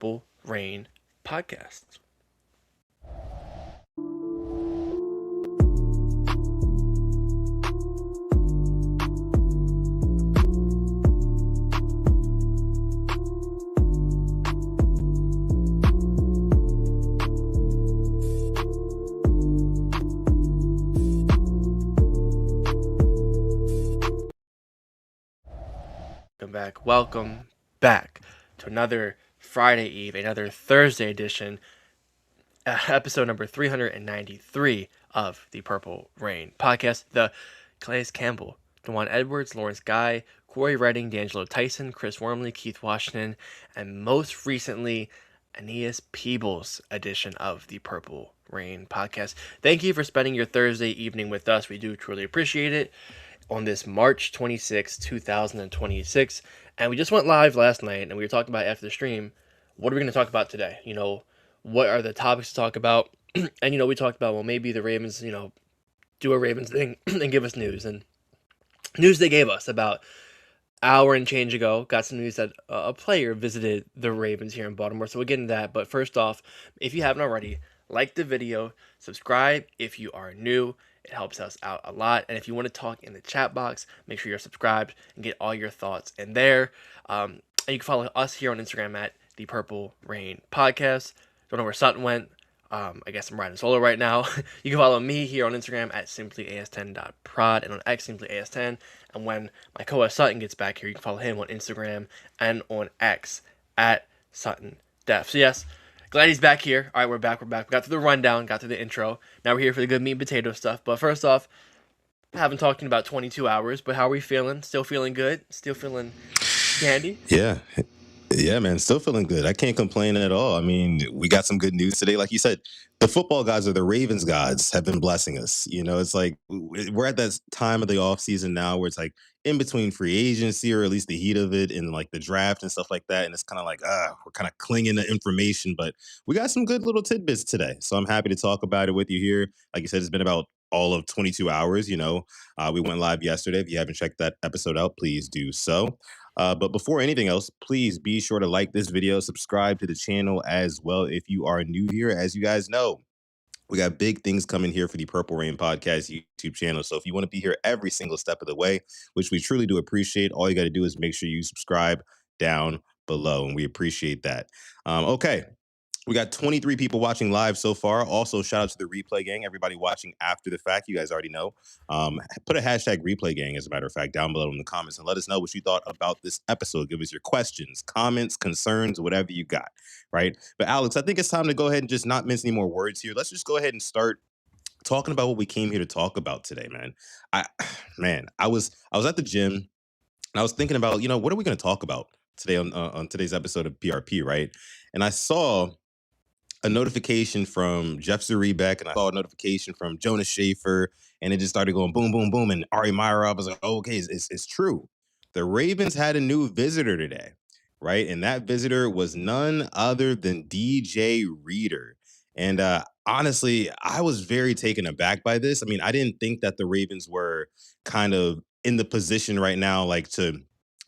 Purple Rain podcast. Welcome back to another Friday Eve, another Thursday edition, episode number 393 of the Purple Rain podcast. The Calais Campbell, Dewan Edwards, Lawrence Guy, Corey Redding, D'Angelo Tyson, Chris Wormley, Keith Washington, and most recently, Aeneas Peebles edition of the Purple Rain podcast. Thank you for spending your Thursday evening with us. We do truly appreciate it. On this March 26, 2026. And we just went live last night and we were talking about after the stream, what are we going to talk about today? What are the topics to talk about? And, we talked about, well, maybe the Ravens, do a Ravens thing and give us news. And news they gave us about hour and change ago, got some news that a player visited the Ravens here in Baltimore. So we'll get into that. But first off, if you haven't already, like the video, subscribe if you are new. It helps us out a lot. And if you want to talk in the chat box, make sure you're subscribed and get all your thoughts in there. And you can follow us here on Instagram at the Purple Rain Podcast. Don't know where Sutton went. I guess I'm riding solo right now. You can follow me here on Instagram at simplyas10.prod and on X simplyas10. And when my co-host Sutton gets back here, you can follow him on Instagram and on X at SuttonDef. So yes, glad he's back here. All right, we're back. We got through the rundown, got through the intro. Now we're here for the good meat and potato stuff. But first off, I haven't talked in about 22 hours, but how are we feeling? Still feeling good? Still feeling dandy? Yeah, man, still feeling good. I can't complain at all. I mean, we got some good news today. Like you said, the football gods or the Ravens gods have been blessing us. It's like we're at that time of the off season now where it's like in between free agency or at least the heat of it and like the draft and stuff like that. And it's kind of like, we're kind of clinging to information, but we got some good little tidbits today. So I'm happy to talk about it with you here. Like you said, it's been about all of 22 hours. We went live yesterday. If you haven't checked that episode out, please do so. But before anything else, please be sure to like this video, subscribe to the channel as well if you are new here. As you guys know, we got big things coming here for the Purple Rain Podcast YouTube channel. So if you want to be here every single step of the way, which we truly do appreciate, all you got to do is make sure you subscribe down below, and we appreciate that. Okay. We got 23 people watching live so far. Also, shout out to the replay gang, everybody watching after the fact. You guys already know. Put a hashtag replay gang, as a matter of fact, down below in the comments and let us know what you thought about this episode. Give us your questions, comments, concerns, whatever you got, right? But Alex, I think it's time to go ahead and just not mince any more words here. Let's just go ahead and start talking about what we came here to talk about today, man. I was at the gym and I was thinking about, what are we going to talk about today on today's episode of PRP, right? And I saw a notification from Jeff Zuribeck, and I saw a notification from Jonas Schaefer, and it just started going boom, boom, boom. And Ari Meyer, I was like, oh, okay, it's true. The Ravens had a new visitor today, right? And that visitor was none other than DJ Reader. And honestly, I was very taken aback by this. I mean, I didn't think that the Ravens were kind of in the position right now, like to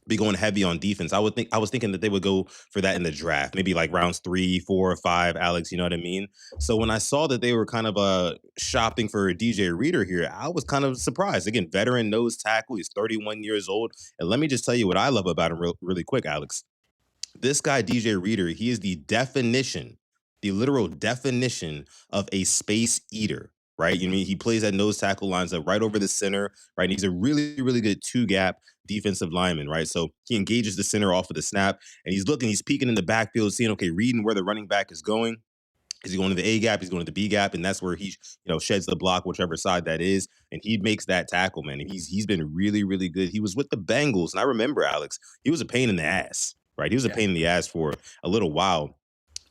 be going heavy on defense. I was thinking that they would go for that in the draft, maybe like rounds 3, 4, or 5, Alex, you know what I mean? So when I saw that they were kind of shopping for a DJ Reader here, I was kind of surprised. Again, veteran nose tackle, he's 31 years old. And let me just tell you what I love about him really quick, Alex. This guy, DJ Reader, he is the literal definition of a space eater, right? He plays that nose tackle, lines up right over the center, right? And he's a really, really good two-gap defensive lineman, right? So he engages the center off of the snap, and he's peeking in the backfield, seeing, okay, reading where the running back is going. Is he going to the A gap? He's going to the B gap, and that's where he, sheds the block, whichever side that is, and he makes that tackle, man. And he's been really, really good. He was with the Bengals, and I remember, Alex, he was a pain in the ass, right? He was a pain in the ass for a little while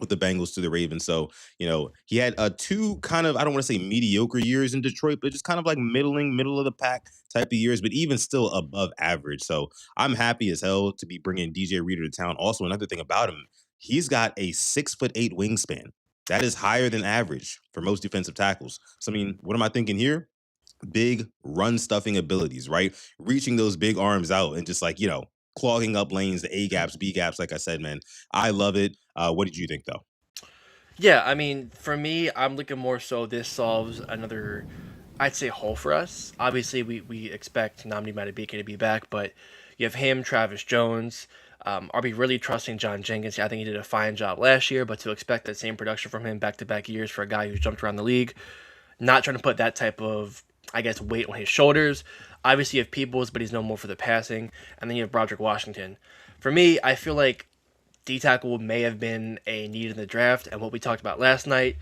with the Bengals to the Ravens. So, he had two kind of, I don't want to say mediocre years in Detroit, but just kind of like middle of the pack type of years, but even still above average. So I'm happy as hell to be bringing DJ Reader to town. Also, another thing about him, he's got a 6'8" wingspan. That is higher than average for most defensive tackles. So, I mean, what am I thinking here? Big run stuffing abilities, right? Reaching those big arms out and just like, clogging up lanes, the A gaps, B gaps. Like I said, man, I love it. What did you think though? Yeah, I mean, for me, I'm looking more so this solves another, I'd say, hole for us. Obviously, we expect Nnamdi Madubuike to be back, but you have him, Travis Jones. Are we really trusting John Jenkins? I think he did a fine job last year, but to expect that same production from him back-to-back years for a guy who's jumped around the league, not trying to put that type of, I guess, weight on his shoulders. Obviously, you have Peoples, but he's no more for the passing, and then you have Broderick Washington. For me, I feel like D tackle may have been a need in the draft, and what we talked about last night.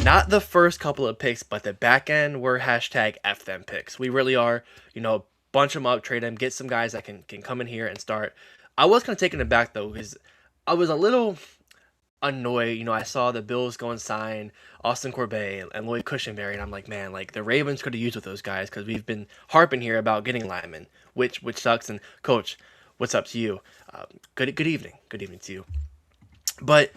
Not the first couple of picks, but the back end were hashtag F them picks. We really are, bunch them up, trade them, get some guys that can come in here and start. I was kind of taken aback though, because I was a little annoyed. I saw the Bills go and sign Austin Corbett and Lloyd Cushenberry, and I'm like, man, like the Ravens could have used with those guys because we've been harping here about getting linemen, which sucks. And coach, what's up to you? Good evening to you. But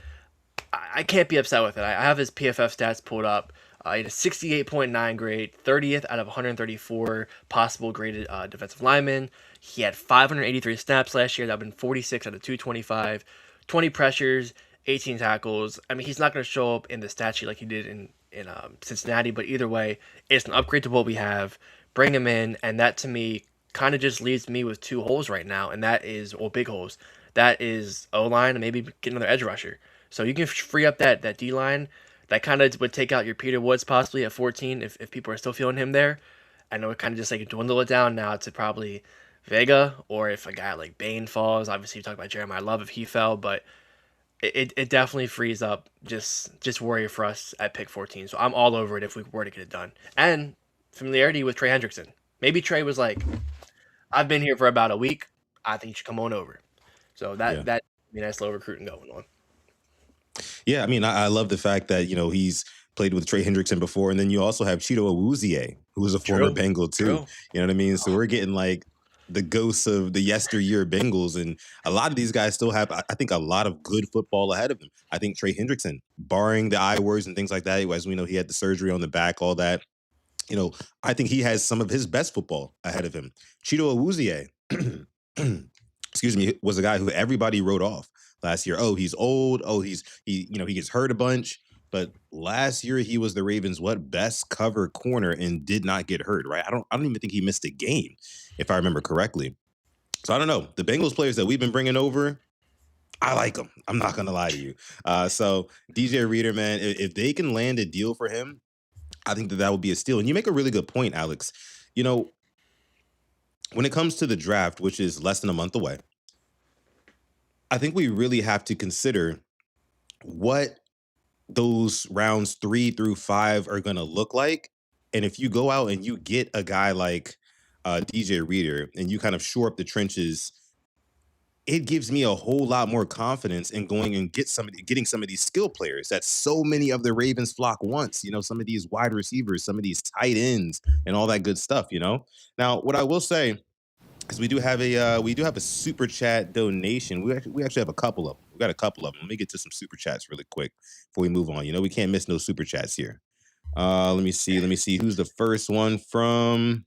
I can't be upset with it. I have his PFF stats pulled up. He had a 68.9 grade, 30th out of 134 possible graded defensive linemen. He had 583 snaps last year. That would have been 46 out of 225, 20 pressures, 18 tackles. I mean, he's not going to show up in the stat sheet like he did in Cincinnati, but either way, it's an upgrade to what we have. Bring him in, and that to me kind of just leaves me with two holes right now, and that is, or big holes. That is O line and maybe get another edge rusher. So you can free up that D line. That kind of would take out your Peter Woods possibly at 14 if people are still feeling him there. I know it kind of just like dwindle it down now to probably Vega, or if a guy like Bain falls. Obviously, you talk about Jeremiah Love if he fell, but it definitely frees up just worry for us at pick 14. So I'm all over it if we were to get it done. And familiarity with Trey Hendrickson. Maybe Trey was like, I've been here for about a week. I think you should come on over. So Yeah. that nice little recruiting going on. Yeah, I mean, I love the fact that he's played with Trey Hendrickson before, and then you also have Cheeto Awuzie, who was a former True. Bengal too. True. You know what I mean? So Oh, we're getting like the ghosts of the yesteryear Bengals, and a lot of these guys still have, I think, a lot of good football ahead of them. I think Trey Hendrickson, barring the I words and things like that, as we know, he had the surgery on the back, all that. you know, I think he has some of his best football ahead of him. Cheeto Awuzie, excuse me, was a guy who everybody wrote off last year. Oh, he's old. Oh, he gets hurt a bunch. But last year he was the Ravens' best cover corner and did not get hurt. Right? I don't even think he missed a game, if I remember correctly. So I don't know. The Bengals players that we've been bringing over, I like them. I'm not gonna lie to you. So DJ Reader, man, if they can land a deal for him, I think that would be a steal. And you make a really good point, Alex. You know, when it comes to the draft, which is less than a month away, I think we really have to consider what those rounds 3 through 5 are going to look like. And if you go out and you get a guy like DJ Reader and you kind of shore up the trenches, it gives me a whole lot more confidence in going and getting some of these skill players that so many of the Ravens flock wants. Some of these wide receivers, some of these tight ends, and all that good stuff. Now, what I will say is we do have a super chat donation. We actually have a couple of them. We got a couple of them. Let me get to some super chats really quick before we move on. We can't miss no super chats here. Let me see. Let me see who's the first one from.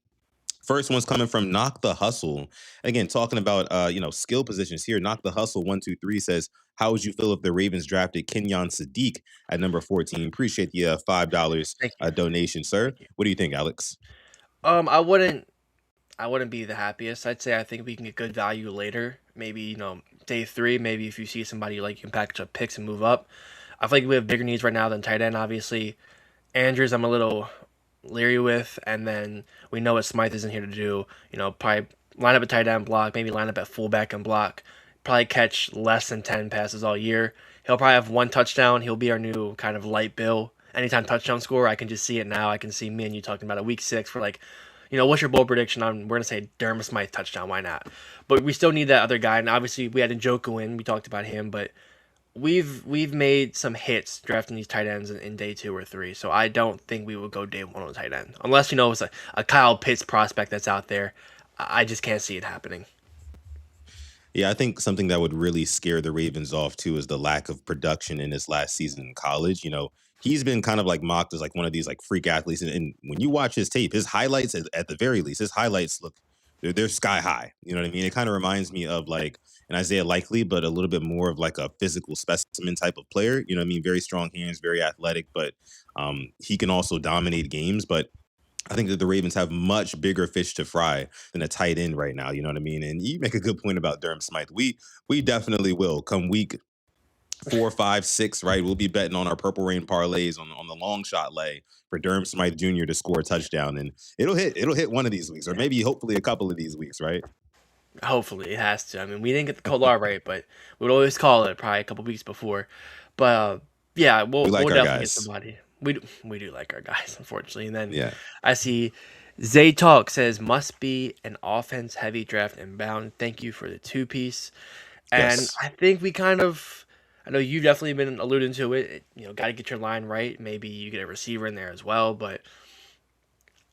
First one's coming from Knock the Hustle. Again, talking about skill positions here. Knock the Hustle 123 says, "How would you feel if the Ravens drafted Kenyon Sadiq at number 14?" Appreciate the $5 thank you. donation, sir. Thank you. What do you think, Alex? I wouldn't be the happiest. I'd say I think we can get good value later. Maybe, day three, maybe if you see somebody like you can package up picks and move up. I feel like we have bigger needs right now than tight end, obviously. Andrews, I'm a little leery with, and then we know what Smythe isn't here to do. Probably line up a tight end block, maybe line up at fullback and block. Probably catch less than 10 passes all year. He'll probably have one touchdown. He'll be our new kind of light bill. Anytime touchdown score, I can just see it now. I can see me and you talking about a week 6 for like, what's your bold prediction on? We're gonna say Dermot Smythe touchdown. Why not? But we still need that other guy. And obviously we had Njoku in. We talked about him, but we've made some hits drafting these tight ends in day 2 or 3. So I don't think we would go day 1 on the tight end unless it's a Kyle Pitts prospect that's out there. I just can't see it happening. Yeah, I think something that would really scare the Ravens off too is the lack of production in his last season in college. He's been kind of like mocked as like one of these like freak athletes, and when you watch his tape, his highlights at the very least, his highlights look they're sky high. You know what I mean? It kind of reminds me of like an Isaiah Likely, but a little bit more of like a physical specimen type of player. You know what I mean? Very strong hands, very athletic, but he can also dominate games. But I think that the Ravens have much bigger fish to fry than a tight end right now. You know what I mean? And you make a good point about Durham Smythe. We definitely will come week 4, 5, 6. Right, we'll be betting on our Purple Rain parlays on the long shot lay for Durham Smythe Jr. to score a touchdown, and it'll hit one of these weeks, or maybe hopefully a couple of these weeks. Right? Hopefully, it has to. I mean, we didn't get the Kolar right, but we'd always call it probably a couple weeks before. But yeah, We we'll like our definitely get guys. somebody. We do like our guys, unfortunately. And then Yeah. I see Zay Talk says must be an offense heavy draft inbound. Thank you for the two piece. And Yes. I think we kind of, I know you've definitely been alluding to it. You know, got to get your line right. Maybe you get a receiver in there as well, but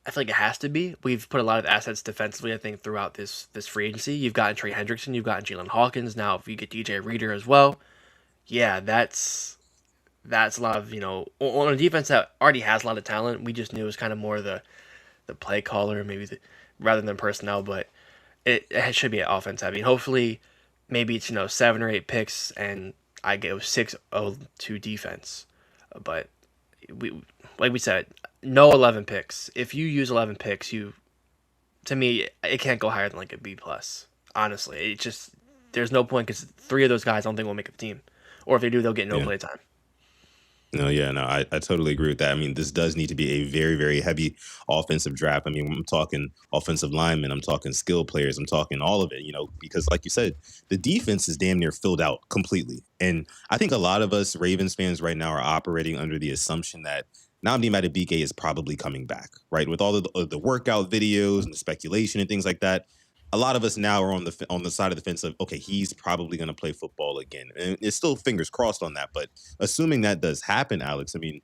I feel like it has to be. We've put a lot of assets defensively, I think, throughout this free agency. You've gotten Trey Hendrickson, you've gotten Jalen Hawkins. Now, if you get DJ Reader as well, yeah, that's a lot of on a defense that already has a lot of talent. We just knew it was kind of more the play caller, maybe rather than personnel, but it should be an offense heavy. And hopefully, maybe it's 7 or 8 picks, and I go 6-0 to defense. But we like we said, no 11 picks. If you use 11 picks, you to me it can't go higher than like a B plus. Honestly, it just there's no point because 3 of those guys I don't think will make the team, or if they do, they'll get no Yeah. play time. No, yeah, no, I totally agree with that. I mean, this does need to be a very, very heavy offensive draft. I mean, I'm talking offensive linemen, I'm talking skill players, I'm talking all of it, because like you said, the defense is damn near filled out completely. And I think a lot of us Ravens fans right now are operating under the assumption that Namdi Madubuike is probably coming back, right? With all of the workout videos and the speculation and things like that. A lot of us now are on the side of the fence of okay, he's probably going to play football again, and it's still fingers crossed on that. But assuming that does happen, Alex, I mean,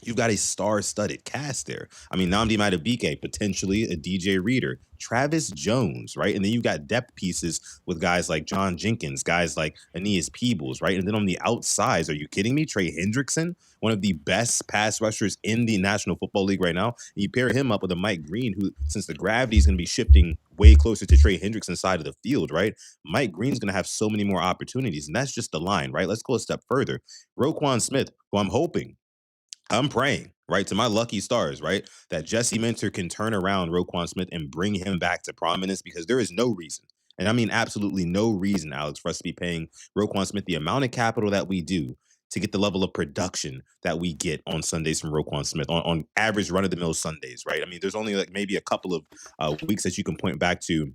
you've got a star-studded cast there. I mean, Namdi Madubuike, potentially a DJ Reader, Travis Jones, right? And then you've got depth pieces with guys like John Jenkins, guys like Aeneas Peebles, right? And then on the outsides, are you kidding me? Trey Hendrickson, one of the best pass rushers in the National Football League right now. And you pair him up with a Mike Green, who, since the gravity is going to be shifting way closer to Trey Hendrickson's side of the field, right? Mike Green's going to have so many more opportunities. And that's just the line, right? Let's go a step further. Roquan Smith, who I'm praying, right, to my lucky stars, right, that Jesse Minter can turn around Roquan Smith and bring him back to prominence because there is no reason, and I mean absolutely no reason, Alex, for us to be paying Roquan Smith the amount of capital that we do to get the level of production that we get on Sundays from Roquan Smith on average run of the mill Sundays, right? I mean, there's only like maybe a couple of weeks that you can point back to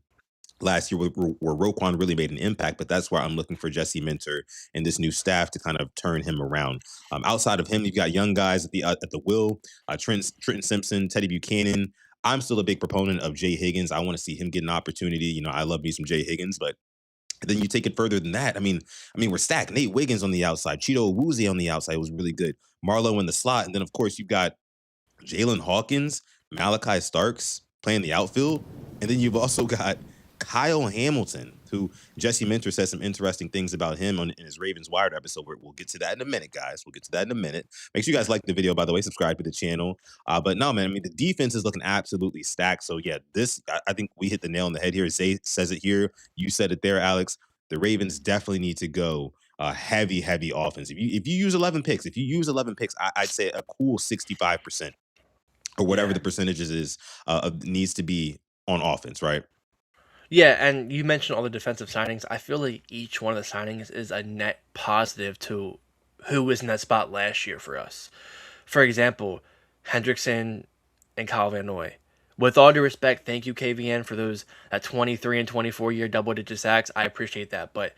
last year where Roquan really made an impact, but that's where I'm looking for Jesse Minter and this new staff to kind of turn him around. Outside of him, you've got young guys at the will, Trenton Simpson, Teddy Buchanan. I'm still a big proponent of Jay Higgins. I want to see him get an opportunity. I love me some Jay Higgins, but then you take it further than that. I mean, we're stacked. Nate Wiggins on the outside, Cheeto Awuzie on the outside was really good. Marlowe in the slot, and then of course you've got Jalen Hawkins, Malachi Starks playing the outfield. And then you've also got Kyle Hamilton, who Jesse Minter said some interesting things about him in his Ravens Wired episode. We'll get to that in a minute, guys. We'll get to that in a minute. Make sure you guys like the video, by the way. Subscribe to the channel. But no, man, I mean, the defense is looking absolutely stacked. So, yeah, I think we hit the nail on the head here. Zay says it here. You said it there, Alex. The Ravens definitely need to go heavy, heavy offense. If you use 11 picks, I'd say a cool 65% or whatever Yeah, the percentages is needs to be on offense, right? yeah, and you mentioned all the defensive signings. I feel like each one of the signings is a net positive to who was in that spot last year for us. For example, Hendrickson and Kyle Van Noy. With all due respect, thank you KVN for those that 23 and 24 year double digit sacks. I appreciate that. But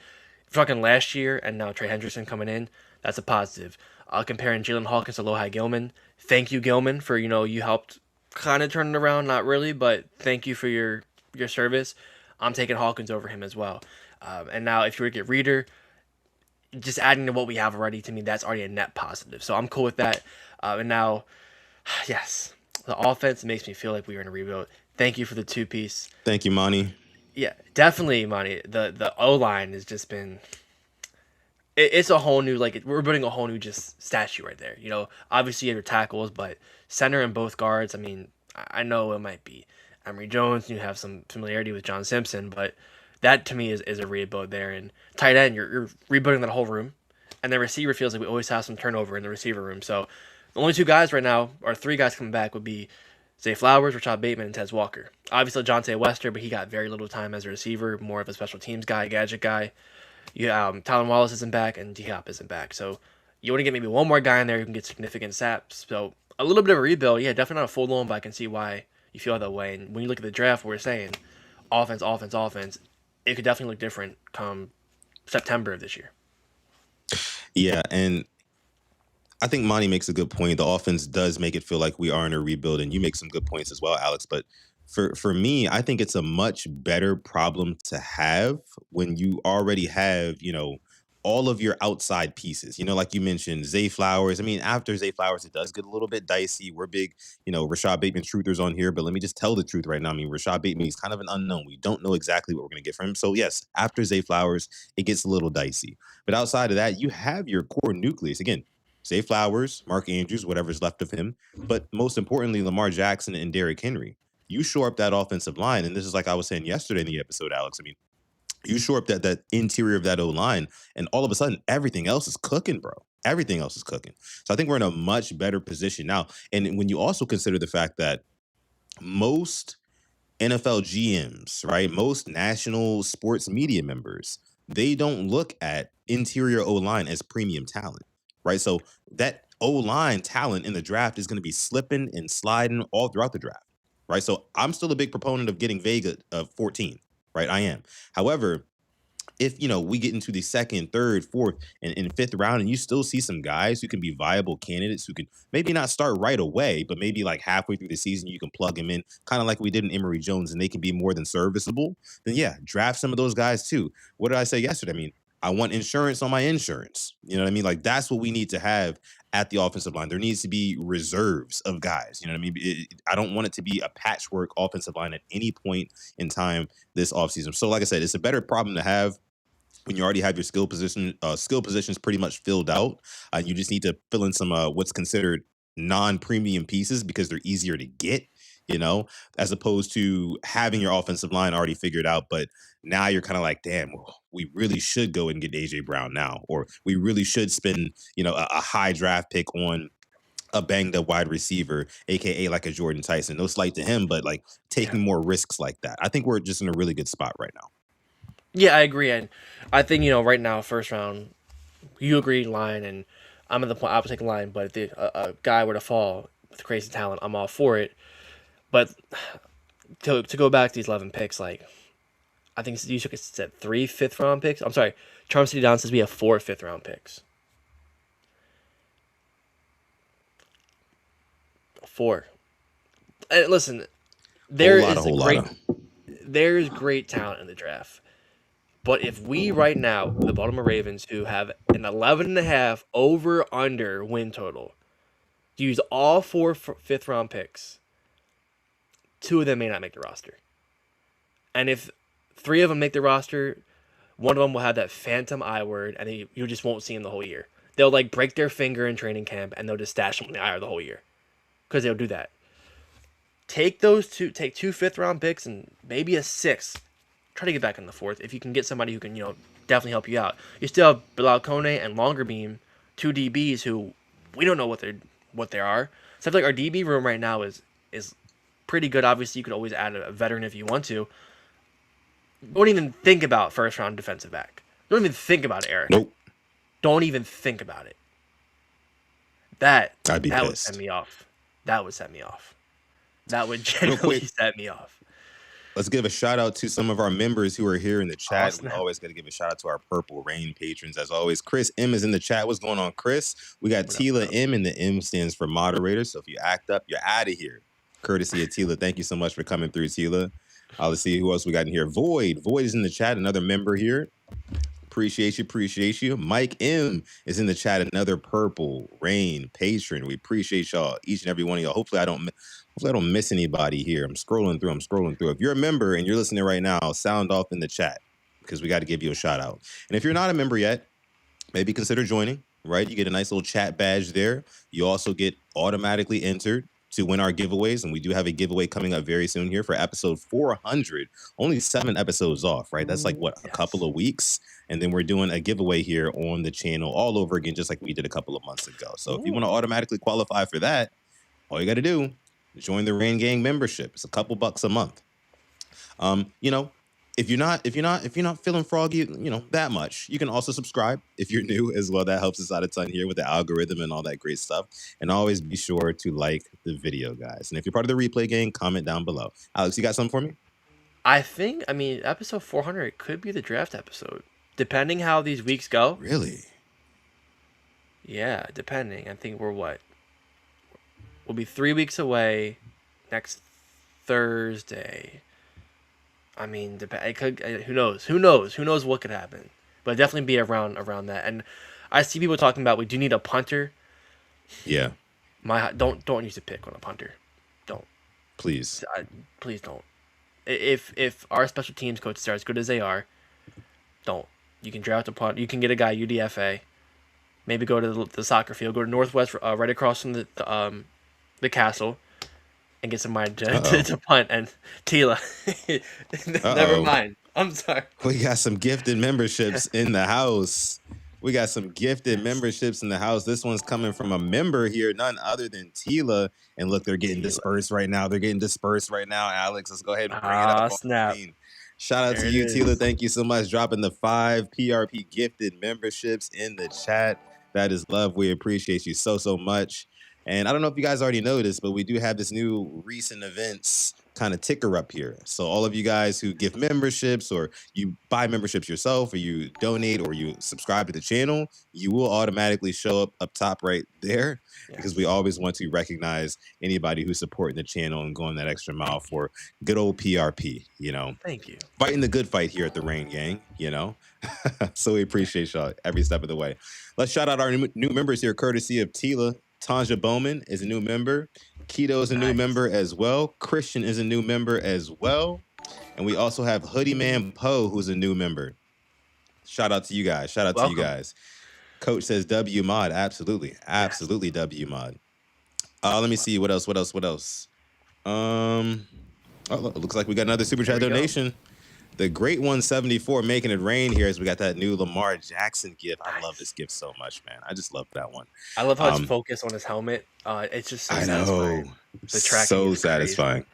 fucking last year and now Trey Hendrickson coming in, that's a positive. Comparing Jalen Hawkins to Lohai Gilman. Thank you, Gilman, for you helped kind of turn it around. Not really, but thank you for your service. I'm taking Hawkins over him as well. And now if you were to get Reader, just adding to what we have already, to me, that's already a net positive. So I'm cool with that. And now, yes, the offense makes me feel like we are in a rebuild. Thank you for the two piece. Thank you, Monty. Yeah, definitely, Monty. The O line has just been. It's a whole new we're building a whole new just statue right there. Obviously you have your tackles, but center and both guards. I mean, I know it might be. Emory Jones, and you have some familiarity with John Simpson, but that to me is a rebuild there. And tight end, you're rebuilding that whole room, and the receiver feels like we always have some turnover in the receiver room. So the only two guys right now, or three guys coming back, would be Zay Flowers, Rashad Bateman, and Tez Walker. Obviously, Jonte Wester, but he got very little time as a receiver, more of a special teams guy, gadget guy. Tylen Wallace isn't back, and D Hop isn't back. So you want to get maybe one more guy in there who can get significant saps. So a little bit of a rebuild, yeah, definitely not a full loan, but I can see why you feel that way. And when you look at the draft, we're saying offense, offense, offense. It could definitely look different come September of this year. Yeah, and I think Monty makes a good point. The offense does make it feel like we are in a rebuild, and you make some good points as well, Alex. But for me, I think it's a much better problem to have when you already have, all of your outside pieces. Like you mentioned, Zay Flowers. I mean, after Zay Flowers, it does get a little bit dicey. We're big, Rashad Bateman truthers on here, but let me just tell the truth right now. I mean, Rashad Bateman is kind of an unknown. We don't know exactly what we're going to get from him. So yes, after Zay Flowers, it gets a little dicey. But outside of that, you have your core nucleus. Again, Zay Flowers, Mark Andrews, whatever's left of him, but most importantly, Lamar Jackson and Derrick Henry. You shore up that offensive line, and this is like I was saying yesterday in the episode, Alex. I mean, you shore up that interior of that O line, and all of a sudden, everything else is cooking, bro. Everything else is cooking. So I think we're in a much better position now. And when you also consider the fact that most NFL GMs, right? Most national sports media members, they don't look at interior O line as premium talent, right? So that O line talent in the draft is going to be slipping and sliding all throughout the draft, right? So I'm still a big proponent of getting Vega of 14, right? I am. However, if we get into the second, third, fourth, and fifth round, and you still see some guys who can be viable candidates who can maybe not start right away, but maybe like halfway through the season you can plug them in, kind of like we did in Emory Jones, and they can be more than serviceable. Then yeah, draft some of those guys too. What did I say yesterday? I mean, I want insurance on my insurance. You know what I mean? Like that's what we need to have at the offensive line. There needs to be reserves of guys. You know what I mean? I don't want it to be a patchwork offensive line at any point in time this offseason. So like I said, it's a better problem to have when you already have your skill positions pretty much filled out. You just need to fill in some what's considered non-premium pieces because they're easier to get, as opposed to having your offensive line already figured out. But now you're kind of like, damn, we really should go and get AJ Brown now, or we really should spend, a high draft pick on a banged up wide receiver, aka like a Jordan Tyson. No slight to him, but like Yeah. taking more risks like that. I think we're just in a really good spot right now. Yeah, I agree. And I think, right now, first round, you agree line, and I'm at the point I would take a line, but if a guy were to fall with crazy talent, I'm all for it. But to go back to these 11 picks, like, I think you said 3 fifth round picks. I'm sorry, Charm City Down says we have 4 fifth round picks. 4. And listen, there is great talent in the draft. But if we right now, the Baltimore Ravens, who have an 11.5 over under win total, use all 4 fifth round picks, 2 of them may not make the roster. And if 3 of them make the roster, one of them will have that phantom I word, and you just won't see him the whole year. They'll like break their finger in training camp, and they'll just stash him in the IR the whole year, because they'll do that. Take 2 fifth round picks and maybe a 6th. Try to get back in the 4th if you can get somebody who can, definitely help you out. You still have Bilal Kone and Longerbeam, 2 DBs who we don't know what they are. So I feel like our DB room right now is pretty good. Obviously, you could always add a veteran if you want to. Don't even think about first round defensive back. Don't even think about it, Eric. Nope. Don't even think about it. That I'd be would pissed. set me off. That would set me off. That would genuinely set me off. Let's give a shout out to some of our members who are here in the chat. Awesome. We always got to give a shout out to our Purple Rain patrons as always. Chris M is in the chat. What's going on, Chris? We got Tila M, and the M stands for moderator. So if you act up, you're out of here. Courtesy of Tila. Thank you so much for coming through, Tila. Let's see who else we got in here. Void is in the chat, another member here. Appreciate you. Mike M is in the chat, another Purple Rain patron. We appreciate y'all, each and every one of y'all. Hopefully I don't miss anybody here. I'm scrolling through. If you're a member and you're listening right now, sound off in the chat because we got to give you a shout out. And if you're not a member yet, maybe consider joining, right? You get a nice little chat badge there. You also get automatically entered to win our giveaways. And we do have a giveaway coming up very soon here for episode 400. Only 7 episodes off, right? That's like Ooh, what, a couple yes. of weeks. And then we're doing a giveaway here on the channel all over again, just like we did a couple of months ago. So if you want to Ooh. automatically qualify for that, all you got to do is join the Rain Gang membership. It's a couple bucks a month. You know, if you're not feeling froggy, that much, you can also subscribe if you're new as well. That helps us out a ton here with the algorithm and all that great stuff. And always be sure to like the video, guys. And if you're part of the replay gang, comment down below. Alex, you got something for me? I mean, episode 400 could be the draft episode, depending how these weeks go. Really? Yeah, depending. I think we're what? We'll be 3 weeks away next Thursday. I mean, it could. Who knows? Who knows? Who knows what could happen? But definitely be around that. And I see people talking about we do need a punter. Yeah. Don't use a pick on a punter. Don't. Please. Please don't. If our special teams coaches are as good as they are, don't. You can draft a punt. You can get a guy UDFA. Maybe go to the soccer field. Go to Northwest, right across from the castle, and get somebody to punt. And Tila, never mind. I'm sorry. We got some gifted memberships in the house. We got some gifted memberships in the house. This one's coming from a member here, none other than Tila. And look, they're getting dispersed right now. Alex, let's go ahead and bring it up on Snap. the screen. Shout out There to it you, is. Tila. Thank you so much. Dropping the 5 PRP gifted memberships in the chat. That is love. We appreciate you so much. And I don't know if you guys already noticed, but we do have this new recent events kind of ticker up here. So all of you guys who give memberships, or you buy memberships yourself, or you donate, or you subscribe to the channel, you will automatically show up top right there, because we always want to recognize anybody who's supporting the channel and going that extra mile for good old PRP, Thank you. Fighting the good fight here at the Rain Gang, So we appreciate y'all every step of the way. Let's shout out our new members here, courtesy of Tila. Tanja Bowman is a new member. Keto is a new member as well. Christian is a new member as well. And we also have Hoodie Man Poe, who's a new member. Shout out to you guys. To you guys. Coach says W mod. Absolutely. Absolutely, yes. W mod. Let me see. What else? It looks like we got another super chat donation. The Great 174 making it rain here as we got that new Lamar Jackson gift. I love this gift so much, man. I just love that one. I love how it's focused on his helmet. It's just so satisfying. The tracking so satisfying.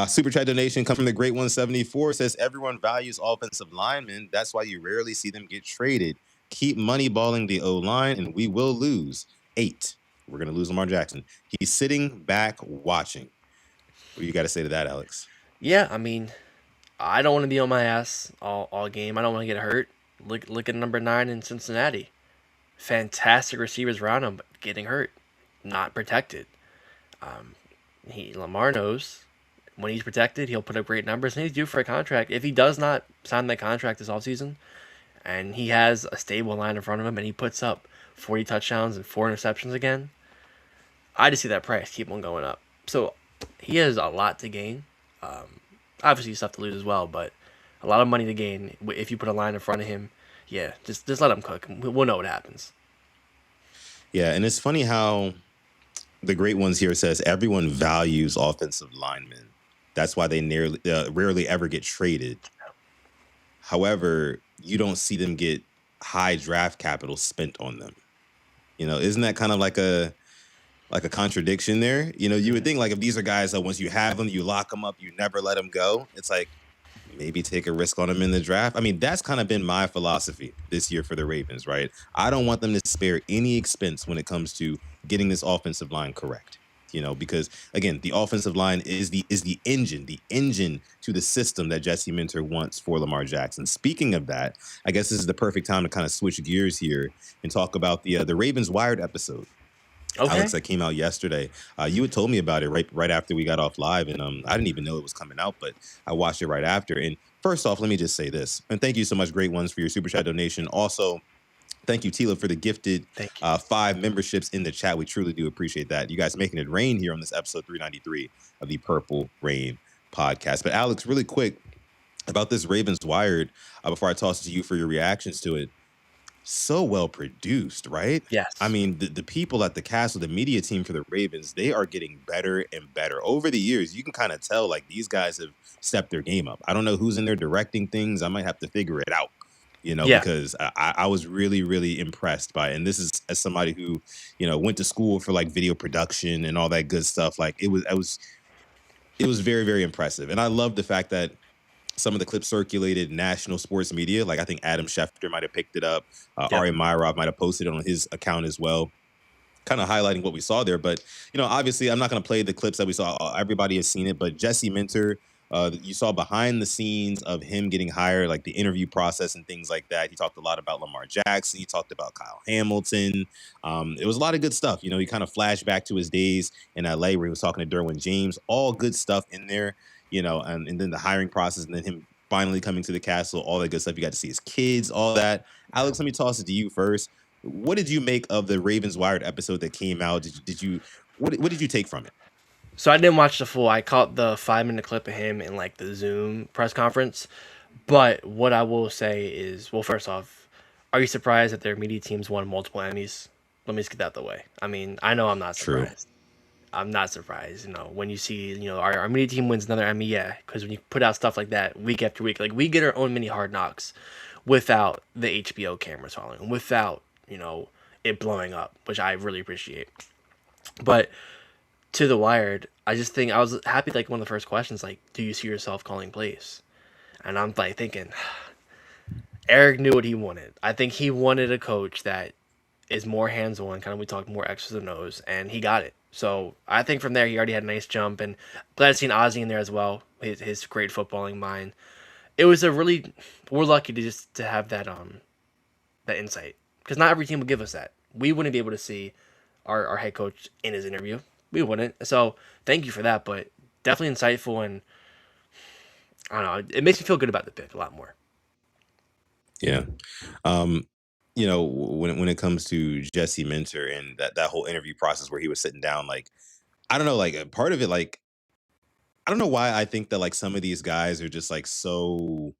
Super chat donation comes from the Great 174. Says everyone values offensive linemen. That's why you rarely see them get traded. Keep moneyballing the O-line and we will lose. 8. We're going to lose Lamar Jackson. He's sitting back watching. What do you got to say to that, Alex? Yeah, I mean, I don't want to be on my ass all game. I don't want to get hurt. Look at number 9 in Cincinnati. Fantastic receivers around him, but getting hurt, not protected. Lamar knows when he's protected, he'll put up great numbers, and he's due for a contract. If he does not sign that contract this offseason, and he has a stable line in front of him, and he puts up 40 touchdowns and 4 interceptions again, I just see that price keep on going up. So he has a lot to gain. Obviously, stuff to lose as well, but a lot of money to gain if you put a line in front of him. Yeah, just let him cook. We'll know what happens. Yeah, and it's funny how the Great Ones here says everyone values offensive linemen. That's why they rarely ever get traded. However, you don't see them get high draft capital spent on them. Isn't that kind of like a contradiction there? You would think, like, if these are guys that once you have them, you lock them up, you never let them go. It's like, maybe take a risk on them in the draft. I mean, that's kind of been my philosophy this year for the Ravens, right? I don't want them to spare any expense when it comes to getting this offensive line correct. Because again, the offensive line is the engine to the system that Jesse Minter wants for Lamar Jackson. Speaking of that, I guess this is the perfect time to kind of switch gears here and talk about the Ravens Wired episode. Okay. Alex, that came out yesterday. You had told me about it right after we got off live, and I didn't even know it was coming out, but I watched it right after. And first off, let me just say this, and thank you so much, Great Ones, for your super chat donation. Also, thank you, Tila, for the gifted 5 memberships in the chat. We truly do appreciate that. You guys making it rain here on this episode 393 of the Purple Rain podcast. But Alex, really quick about this Ravens Wired, before I toss it to you for your reactions to it. so well produced, right? I Yes. mean, the people at the castle, the media team for the Ravens, they are getting better and better over the years. You can kind of tell like these guys have stepped their game up. I don't know who's in there directing things. I might have to figure it out, Yeah. because I was really, really impressed by it. And this is as somebody who, went to school for like video production and all that good stuff. Like it was very, very impressive. And I love the fact that some of the clips circulated national sports media. Like I think Adam Schefter might have picked it up. Yep. Ari Myrov might have posted it on his account as well, kind of highlighting what we saw there. But obviously, I'm not going to play the clips that we saw. Everybody has seen it, but Jesse Minter, you saw behind the scenes of him getting hired, like the interview process and things like that. He talked a lot about Lamar Jackson. He talked about Kyle Hamilton. It was a lot of good stuff. He kind of flashed back to his days in LA where he was talking to Derwin James. All good stuff in there. And then the hiring process, and then him finally coming to the castle. All that good stuff. You got to see his kids. All that. Alex, let me toss it to you first. What did you make of the Ravens Wired episode that came out? What did you take from it? So I didn't watch the full. I caught the 5 minute clip of him in like the Zoom press conference. But what I will say is, well, first off, are you surprised that their media teams won multiple Emmys? Let me just get that out the way. I mean, I know I'm not True. surprised. I'm not surprised. When you see, our media team wins another Emmy, yeah, because when you put out stuff like that week after week, like we get our own mini Hard Knocks without the HBO cameras following, without it blowing up, which I really appreciate. But to the Wired, I just think I was happy. Like one of the first questions, like, do you see yourself calling plays? And I'm like thinking, Eric knew what he wanted. I think he wanted a coach that is more hands on, kind of we talked more X's and O's, and he got it. So I think from there he already had a nice jump, and glad to see Ozzy in there as well. His great footballing mind. It was a really we're lucky to just to have that insight because not every team will give us that. We wouldn't be able to see our head coach in his interview. We wouldn't. So thank you for that, but definitely insightful and I don't know. It makes me feel good about the pick a lot more. Yeah. Um, when it comes to Jesse Minter and that whole interview process where he was sitting down, like I don't know, like a part of it, like I don't know why I think that like some of these guys are just like so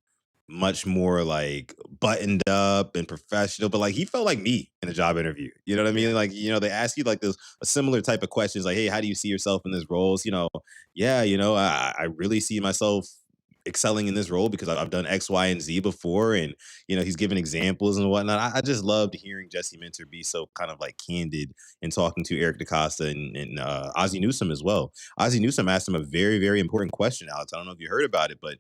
much more like buttoned up and professional, but like he felt like me in a job interview. You know what I Yeah. mean? Like, they ask you like this a similar type of questions, like, hey, how do you see yourself in this roles? Yeah, I really see myself excelling in this role because I've done X, Y, and Z before. And, he's given examples and whatnot. I just loved hearing Jesse Minter be so kind of like candid and talking to Eric DaCosta and Ozzie Newsome as well. Ozzie Newsome asked him a very, very important question, Alex. I don't know if you heard about it, but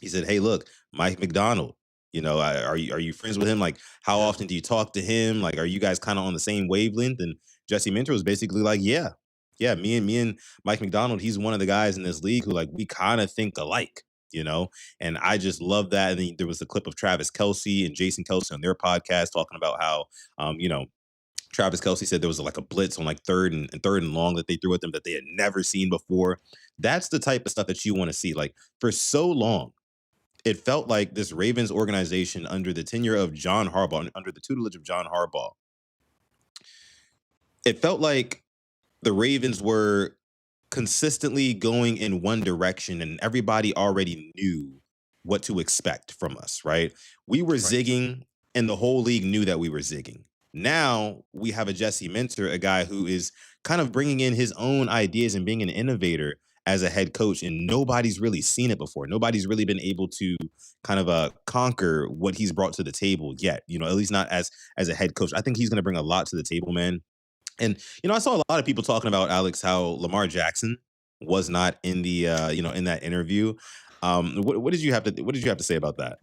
he said, "Hey, look, Mike McDonald. Are you friends with him? Like, how Yeah. often do you talk to him? Like, are you guys kind of on the same wavelength?" And Jesse Minter was basically like, "Yeah, yeah. Me and Mike McDonald. He's one of the guys in this league who like we kind of think alike." And I just love that. And then there was a clip of Travis Kelsey and Jason Kelsey on their podcast talking about how, Travis Kelsey said there was like a blitz on like third and long that they threw at them that they had never seen before. That's the type of stuff that you want to see. Like for so long, it felt like this Ravens organization under the tenure of John Harbaugh, under the tutelage of John Harbaugh, it felt like the Ravens were consistently going in one direction and everybody already knew what to expect from us, right? We were Right. zigging and the whole league knew that we were zigging. Now we have a Jesse Minter, a guy who is kind of bringing in his own ideas and being an innovator as a head coach, and nobody's really seen it before. Nobody's really been able to kind of conquer what he's brought to the table yet. At least not as a head coach. I think he's going to bring a lot to the table, man. And I saw a lot of people talking about Alex how Lamar Jackson was not in the in that interview. What did you have to say about that?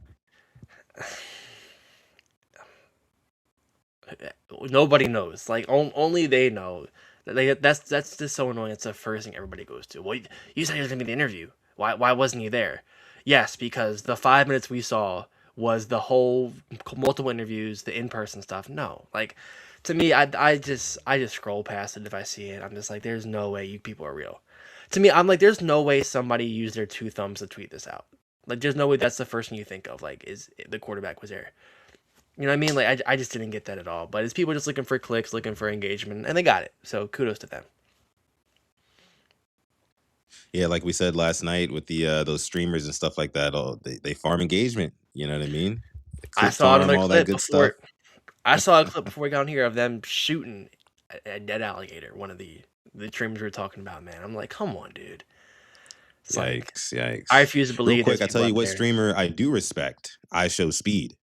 Nobody knows. Like only they know. That's just so annoying. It's the first thing everybody goes to. Well, you said he was gonna be the interview. Why wasn't he there? Yes, because the 5 minutes we saw was the whole multiple interviews, the in person stuff. No, like to me, I just scroll past it if I see it. I'm just like, there's no way you people are real. To me, I'm like, there's no way somebody used their two thumbs to tweet this out. Like, there's no way that's the first thing you think of. Like, is the quarterback was there? You know what I mean? Like I just didn't get that at all. But it's people just looking for clicks, looking for engagement, and they got it. So kudos to them. Yeah, like we said last night with the those streamers and stuff like that. Oh, they farm engagement. You know what I mean? I Click saw farm, another all that clip good stuff. I saw a clip before we got on here of them shooting a dead alligator. One of the trims we were talking about, man. I'm like, come on, dude. It's like Yikes, I yikes. refuse to Real believe there's quick, I tell people you out what there. streamer I do respect. I Show Speed.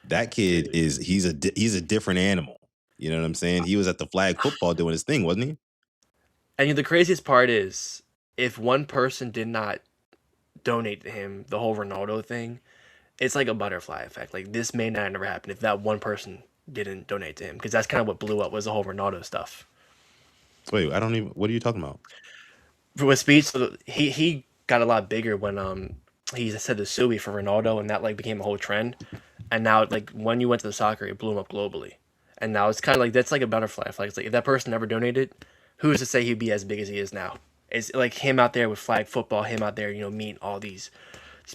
That kid Dude. is he's a different animal. You know what I'm saying? He was at the flag football doing his thing, wasn't he? And the craziest part is, if one person did not donate to him, the whole Ronaldo thing, it's like a butterfly effect. Like this may not never happen if that one person didn't donate to him, because that's kind of what blew up was the whole Ronaldo stuff. Wait, I don't even. What are you talking about? With Speed, so he got a lot bigger when he said the Sui for Ronaldo, and that like became a whole trend. And now like when you went to the soccer, it blew him up globally. And now it's kind of like that's like a butterfly effect. It's like if that person never donated, who's to say he'd be as big as he is now? It's like him out there with flag football, him out there, meeting all these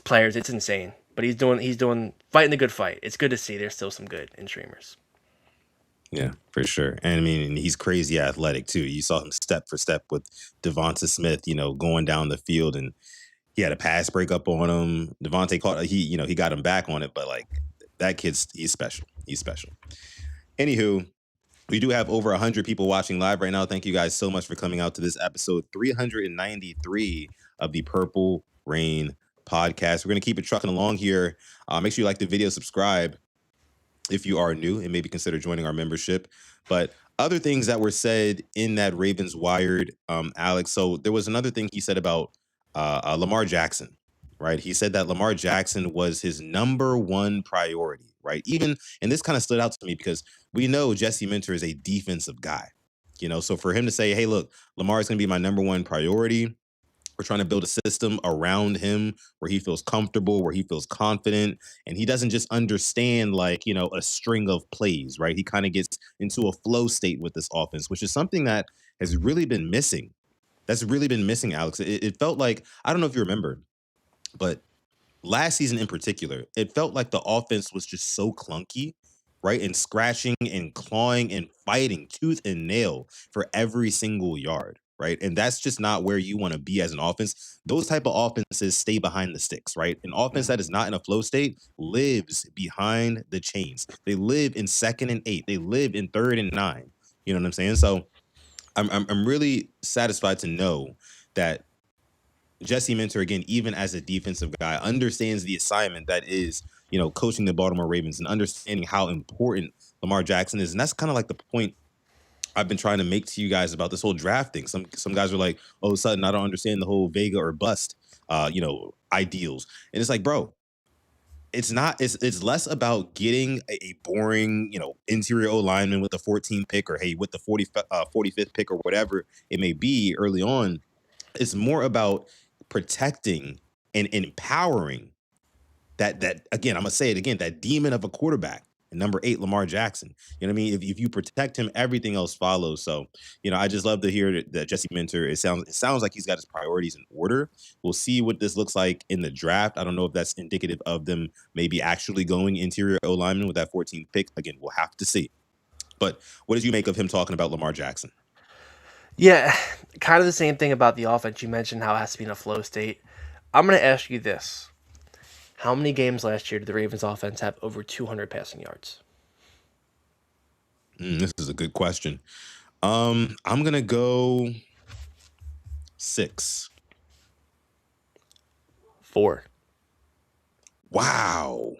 players. It's insane. But he's doing fighting the good fight. It's good to see there's still some good in streamers. Yeah, for sure. And I mean, he's crazy athletic too. You saw him step for step with Devonta Smith, going down the field, and he had a pass breakup on him. Devontae caught he got him back on it, but like that kid's he's special. He's special. Anywho, we do have over 100 people watching live right now. Thank you guys so much for coming out to this episode 393 of the Purple Rain podcast. We're going to keep it trucking along here. Make sure you like the video, subscribe if you are new, and maybe consider joining our membership. But other things that were said in that Ravens Wired, Alex. So there was another thing he said about Lamar Jackson, right? He said that Lamar Jackson was his number one priority, right? Even, and this kind of stood out to me because we know Jesse Minter is a defensive guy, so for him to say, hey, look, Lamar is going to be my number one priority. We're trying to build a system around him where he feels comfortable, where he feels confident, and he doesn't just understand like, a string of plays, right? He kind of gets into a flow state with this offense, which is something that has really been missing. That's really been missing, Alex. It felt like, I don't know if you remember, but last season in particular, it felt like the offense was just so clunky, right? And scratching and clawing and fighting tooth and nail for every single yard, right? And that's just not where you want to be as an offense. Those type of offenses stay behind the sticks, right? An offense that is not in a flow state lives behind the chains. They live in 2nd and 8. They live in 3rd and 9. You know what I'm saying? So I'm really satisfied to know that Jesse Minter, again, even as a defensive guy, understands the assignment that is, coaching the Baltimore Ravens and understanding how important Lamar Jackson is. And that's kind of like the point I've been trying to make to you guys about this whole draft thing. Some guys are like, oh, sudden, I don't understand the whole Vega or bust, ideals. And it's like, bro, it's not. It's less about getting a boring, interior O lineman with the 14th pick or hey, with the 45th pick or whatever it may be early on. It's more about protecting and empowering that again, I'm gonna say it again, that demon of a quarterback. And number 8, Lamar Jackson. You know what I mean? If you protect him, everything else follows. So, I just love to hear that Jesse Minter. It sounds like he's got his priorities in order. We'll see what this looks like in the draft. I don't know if that's indicative of them maybe actually going interior O lineman with that 14th pick. Again, we'll have to see. But what did you make of him talking about Lamar Jackson? Yeah, kind of the same thing about the offense. You mentioned how it has to be in a flow state. I'm going to ask you this. How many games last year did the Ravens offense have over 200 passing yards? This is a good question. I'm gonna go 6. 4. Wow.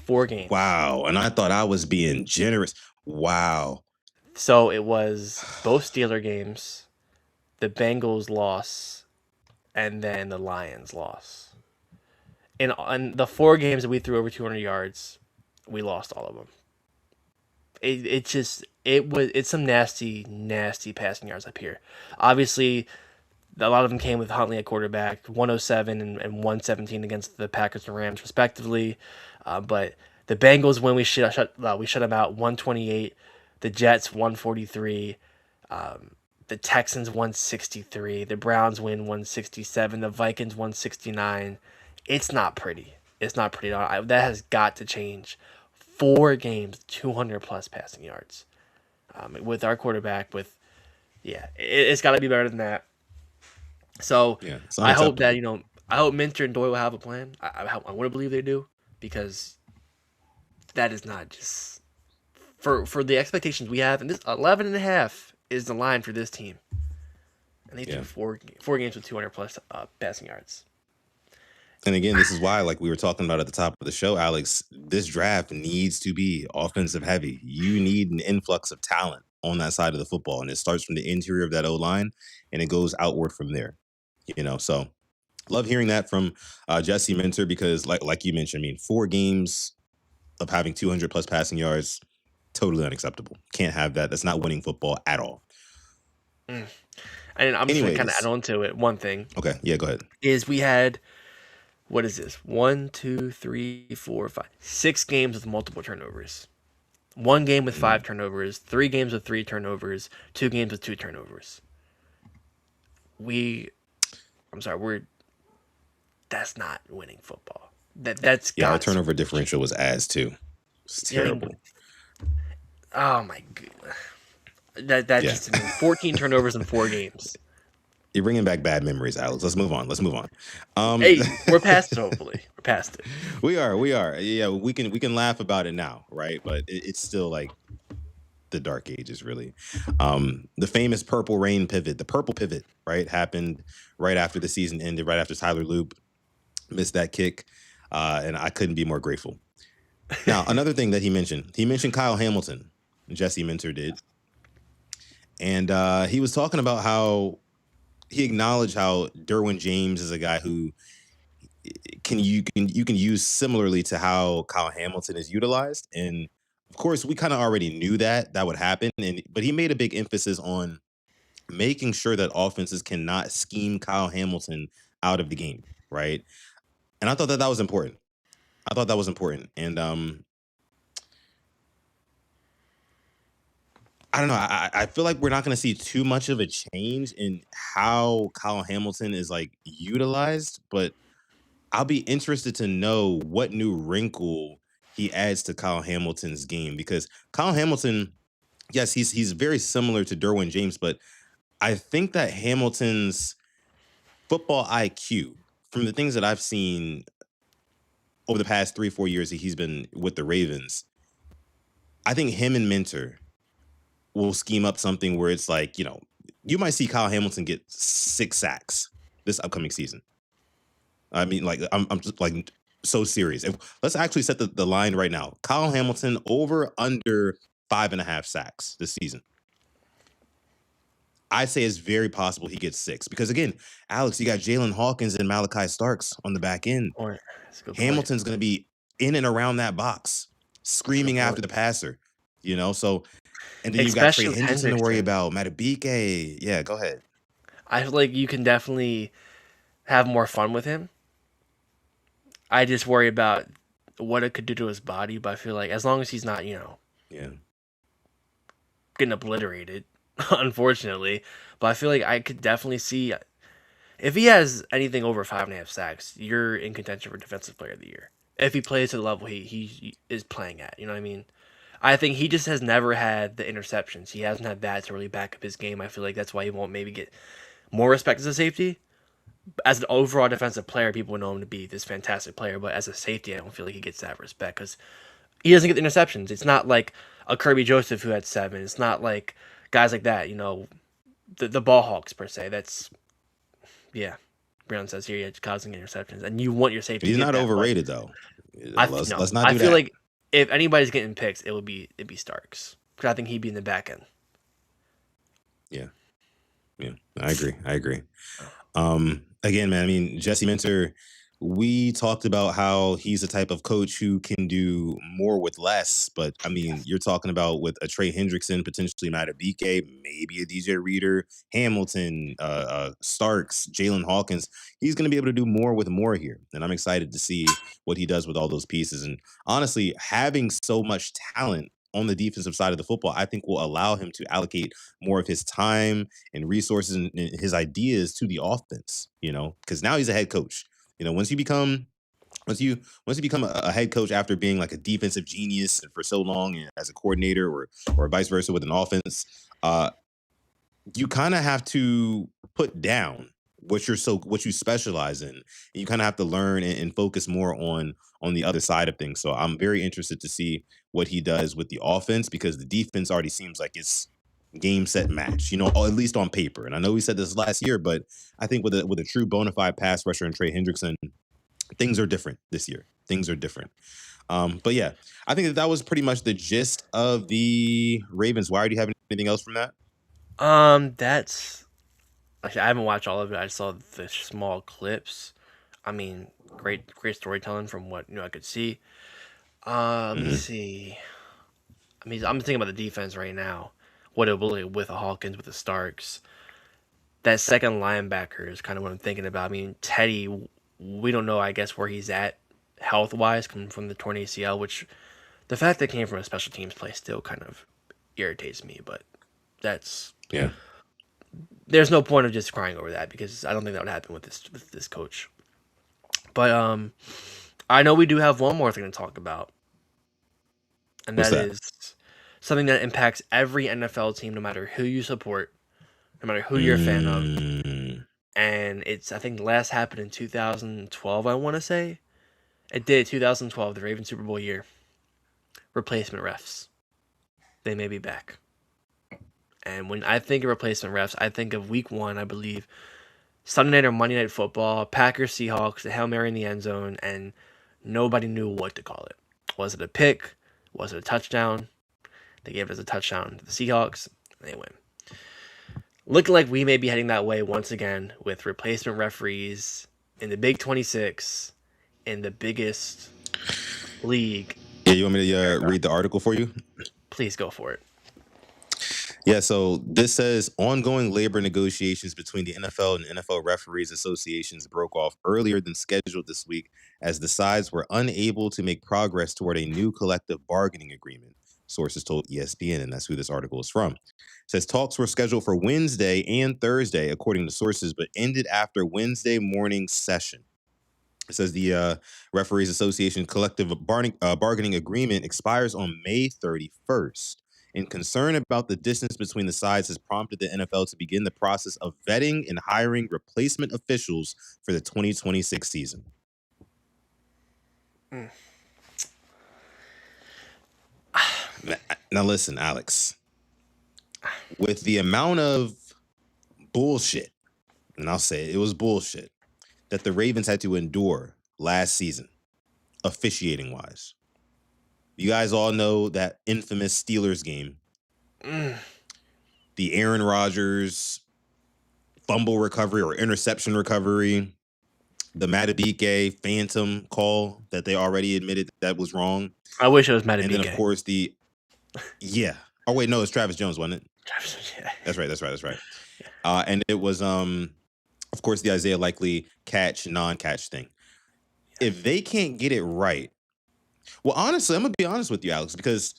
4 games. Wow. And I thought I was being generous. Wow. So it was both Steeler games, the Bengals loss, and then the Lions loss. In the 4 games that we threw over 200 yards, we lost all of them. It's some nasty passing yards up here. Obviously, a lot of them came with Huntley at quarterback, 107 and 117 against the Packers and Rams respectively. But the Bengals win, we shut them out 128. The Jets 143. The Texans 163. The Browns win 167. The Vikings 169. It's not pretty. It's not pretty at all. That has got to change. 4 games, 200 plus passing yards. With our quarterback, it's got to be better than that. So Yeah, it's I hope that unacceptable. I hope Minter and Doyle will have a plan. I want to believe they do because that is not just. for the expectations we have, and this 11.5 is the line for this team, and they threw Yeah. four games with 200 plus passing yards. And again, this is why, like we were talking about at the top of the show, Alex, this draft needs to be offensive heavy. You need an influx of talent on that side of the football. And it starts from the interior of that O line and it goes outward from there. So love hearing that from Jesse Minter because, like you mentioned, I mean, 4 games of having 200 plus passing yards, totally unacceptable. Can't have that. That's not winning football at all. Mm. And I'm just gonna kind of add Anyways, on to it. One thing okay, yeah, go ahead. is we had what is this? 1, 2, 3, 4, 5, 6 games with multiple turnovers. 1 game with 5 turnovers. 3 games with 3 turnovers. 2 games with 2 turnovers. I'm sorry, that's not winning football. That's Yeah, our got to. turnover differential was as too. It's I mean, terrible. oh my god, that Yeah. just 14 turnovers in 4 games. You're bringing back bad memories, Alex. Let's move on. Let's move on. Um, Hey, we're past it. Hopefully, we're past it. we are. Yeah, we can laugh about it now, right? But it's still like the dark ages, really. The famous purple rain pivot, the purple pivot, right, happened right after the season ended, right after Tyler Loop missed that kick, and I couldn't be more grateful. Now, another thing that he mentioned Kyle Hamilton. Jesse Minter did, and he was talking about how he acknowledged how Derwin James is a guy who you can use similarly to how Kyle Hamilton is utilized. And of course, we kind of already knew that would happen. But he made a big emphasis on making sure that offenses cannot scheme Kyle Hamilton out of the game, right? And I thought that was important. I thought that was important. And I don't know. I feel like we're not going to see too much of a change in how Kyle Hamilton is like utilized, but I'll be interested to know what new wrinkle he adds to Kyle Hamilton's game because Kyle Hamilton, yes, he's very similar to Derwin James, but I think that Hamilton's football IQ, from the things that I've seen over the past 3-4 years that he's been with the Ravens, I think him and Minter will scheme up something where it's like, you might see Kyle Hamilton get 6 sacks this upcoming season. I mean, like, I'm just like so serious. Let's actually set the line right now. Kyle Hamilton over under 5.5 sacks this season. I say it's very possible he gets 6 because again, Alex, you got Jalen Hawkins and Malachi Starks on the back end. Or that's a good point. Hamilton's going to be in and around that box, That's a good screaming after point. the passer. So and then you've got Trey Especially with Hendrickson to worry Hendrickson. about, Matabike. Yeah, go ahead. I feel like you can definitely have more fun with him. I just worry about what it could do to his body, but I feel like as long as he's not, Yeah. getting obliterated, unfortunately. But I feel like I could definitely see if he has anything over 5.5 sacks, you're in contention for Defensive Player of the Year. If he plays to the level he is playing at, you know what I mean? I think he just has never had the interceptions. He hasn't had that to really back up his game. I feel like that's why he won't maybe get more respect as a safety. As an overall defensive player, people know him to be this fantastic player, but as a safety, I don't feel like he gets that respect because he doesn't get the interceptions. It's not like a Kirby Joseph who had 7. It's not like guys like that, the ball hawks per se. That's yeah. Brown says here, yeah, causing interceptions, and you want your safety to He's get not that. But overrated though. no, Let's not I do feel that. like if anybody's getting picks, it'd be Starks because I think he'd be in the back end. Yeah. Yeah. I agree. Again, man, I mean, Jesse Minter, we talked about how he's the type of coach who can do more with less. But I mean, you're talking about with a Trey Hendrickson, potentially Matabike, maybe a DJ Reader, Hamilton, Starks, Jalen Hawkins. He's going to be able to do more with more here. And I'm excited to see what he does with all those pieces. And honestly, having so much talent on the defensive side of the football, I think will allow him to allocate more of his time and resources and his ideas to the offense, because now he's a head coach. Once you become once you become a head coach after being like a defensive genius for so long as a coordinator or vice versa with an offense, you kind of have to put down what you specialize in. And you kind of have to learn and focus more on the other side of things. So I'm very interested to see what he does with the offense because the defense already seems like it's game set match, or at least on paper. And I know we said this last year, but I think with a true bona fide pass rusher and Trey Hendrickson, things are different this year. Things are different. But yeah, I think that was pretty much the gist of the Ravens. Why do you have anything else from that? That's actually I haven't watched all of it. I saw the small clips. I mean, great storytelling from what I could see. Let me Hmm. see. I mean, I'm thinking about the defense right now. What it will with the Hawkins, with the Starks. That second linebacker is kind of what I'm thinking about. I mean, Teddy, we don't know, I guess, where he's at health wise, coming from the torn ACL, which the fact that it came from a special teams play still kind of irritates me. But that's Yeah. there's no point of just crying over that because I don't think that would happen with this coach. But I know we do have one more thing to talk about, and What's that that? is something that impacts every NFL team, no matter who you support, no matter who you're a fan of. Mm, And it's I think last happened in 2012. I want to say it did 2012, the Ravens Super Bowl year. Replacement refs, they may be back. And when I think of replacement refs, I think of Week One, I believe, Sunday night or Monday night football, Packers Seahawks, the Hail Mary in the end zone, and nobody knew what to call it. Was it a pick? Was it a touchdown? They gave it as a touchdown to the Seahawks, and they win. Looking like we may be heading that way once again with replacement referees in the Big 26 in the biggest league yeah, you want me to in America. read the article for you? Please go for it. Yeah, so this says ongoing labor negotiations between the NFL and NFL referees associations broke off earlier than scheduled this week as the sides were unable to make progress toward a new collective bargaining agreement. Sources told ESPN, and that's who this article is from. It says talks were scheduled for Wednesday and Thursday, according to sources, but ended after Wednesday morning session. It says the Referees Association collective bargaining agreement expires on May 31st. And concern about the distance between the sides has prompted the NFL to begin the process of vetting and hiring replacement officials for the 2026 season. Mm. Now, listen, Alex, with the amount of bullshit, and I'll say it was bullshit, that the Ravens had to endure last season, officiating wise. You guys all know that infamous Steelers game, Mm. the Aaron Rodgers fumble recovery or interception recovery, the Matabike phantom call that they already admitted that was wrong. I wish it was And then, of Matabike. course, yeah. Oh, wait, no, it's Travis Jones, wasn't it? Yeah. That's right. That's right. That's right. And it was, of course, the Isaiah Likely catch, non catch thing. If they can't get it right, well, honestly, I'm going to be honest with you, Alex, because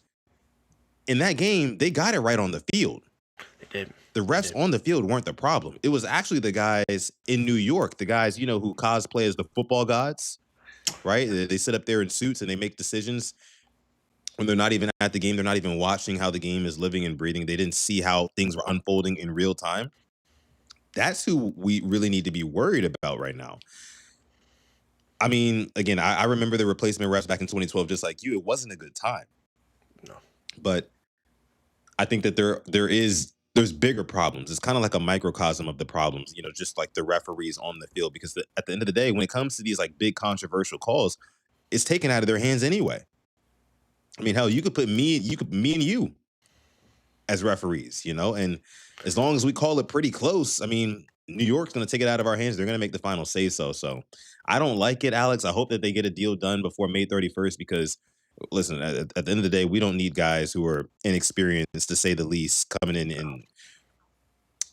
in that game, they got it right on the field. They did. The They refs did. on the field weren't the problem. It was actually the guys in New York, the guys, who cosplay as the football gods, right? They sit up there in suits and they make decisions when they're not even at the game. They're not even watching how the game is living and breathing. They didn't see how things were unfolding in real time. That's who we really need to be worried about right now. I mean, again, I remember the replacement refs back in 2012, just like you. It wasn't a good time, No. but I think that there's bigger problems. It's kind of like a microcosm of the problems, just like the referees on the field. Because at the end of the day, when it comes to these like big controversial calls, it's taken out of their hands anyway. I mean, hell, you could me and you as referees, and as long as we call it pretty close, I mean, New York's going to take it out of our hands. They're going to make the final say so. So I don't like it, Alex. I hope that they get a deal done before May 31st because listen, at the end of the day, we don't need guys who are inexperienced, to say the least, coming in and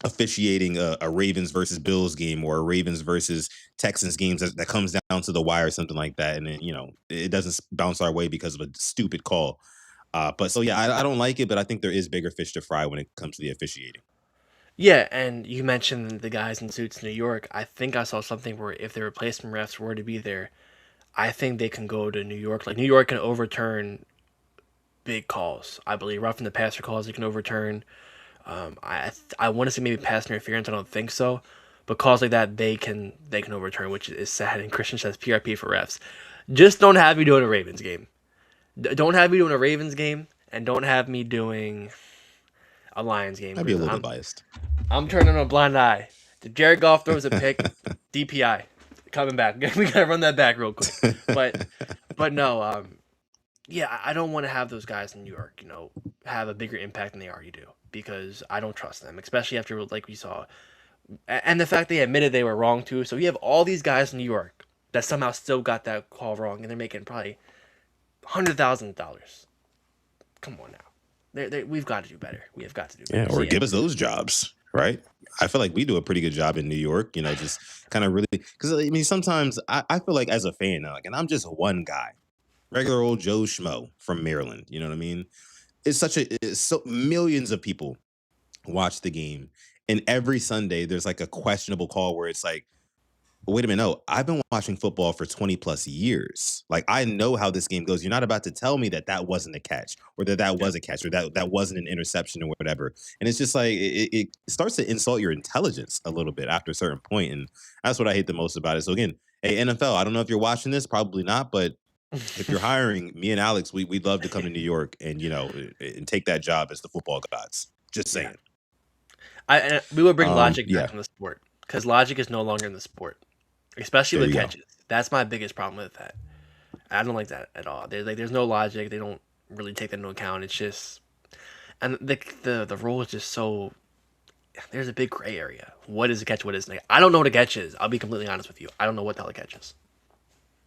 officiating a Ravens versus Bills game or a Ravens versus Texans games that comes down to the wire or something like that. And then, it doesn't bounce our way because of a stupid call. But so, yeah, I don't like it, but I think there is bigger fish to fry when it comes to the officiating. Yeah, and you mentioned the guys in suits in New York. I think I saw something where if the replacement refs were to be there, I think they can go to New York. Like New York can overturn big calls. I believe roughing the passer calls they can overturn. I want to say maybe pass interference. I don't think so, but calls like that they can overturn, which is sad. And Christian says PRP for refs. Just don't have me doing a Ravens game. Don't have me doing a Ravens game, and don't have me doing a Lions game I'd be a because little bit biased. I'm turning a blind eye. If Jared Goff throws a pick, DPI coming back. We gotta run that back real quick. But no, yeah, I don't want to have those guys in New York, have a bigger impact than they already do because I don't trust them, especially after like we saw, and the fact they admitted they were wrong too. So you have all these guys in New York that somehow still got that call wrong, and they're making probably $100,000. Come on now, we've got to do better. We have got to do better. Yeah, So or yeah, give us those jobs, right? I feel like we do a pretty good job in New York, just kind of really because I mean sometimes I feel like as a fan now, like, and I'm just one guy, regular old Joe Schmo from Maryland. You know what I mean? It's so millions of people watch the game, and every Sunday there's like a questionable call where it's like, wait a minute, no, I've been watching football for 20 plus years. Like, I know how this game goes. You're not about to tell me that that wasn't a catch or that yeah. was a catch or that wasn't an interception or whatever. And it's just like, it starts to insult your intelligence a little bit after a certain point. And that's what I hate the most about it. So, again, hey, NFL, I don't know if you're watching this, probably not, but if you're hiring me and Alex, we'd love to come to New York and, and take that job as the football gods. Just Yeah, saying. we would bring logic back Yeah, in the sport because logic is no longer in the sport, especially there with you go. catches. That's my biggest problem with that. I don't like that at all. There's no logic. They don't really take that into account. It's just, and the rule is just so. There's a big gray area. What is a catch? What isn't? I don't know what a catch is. I'll be completely honest with you. I don't know what the hell a catch is.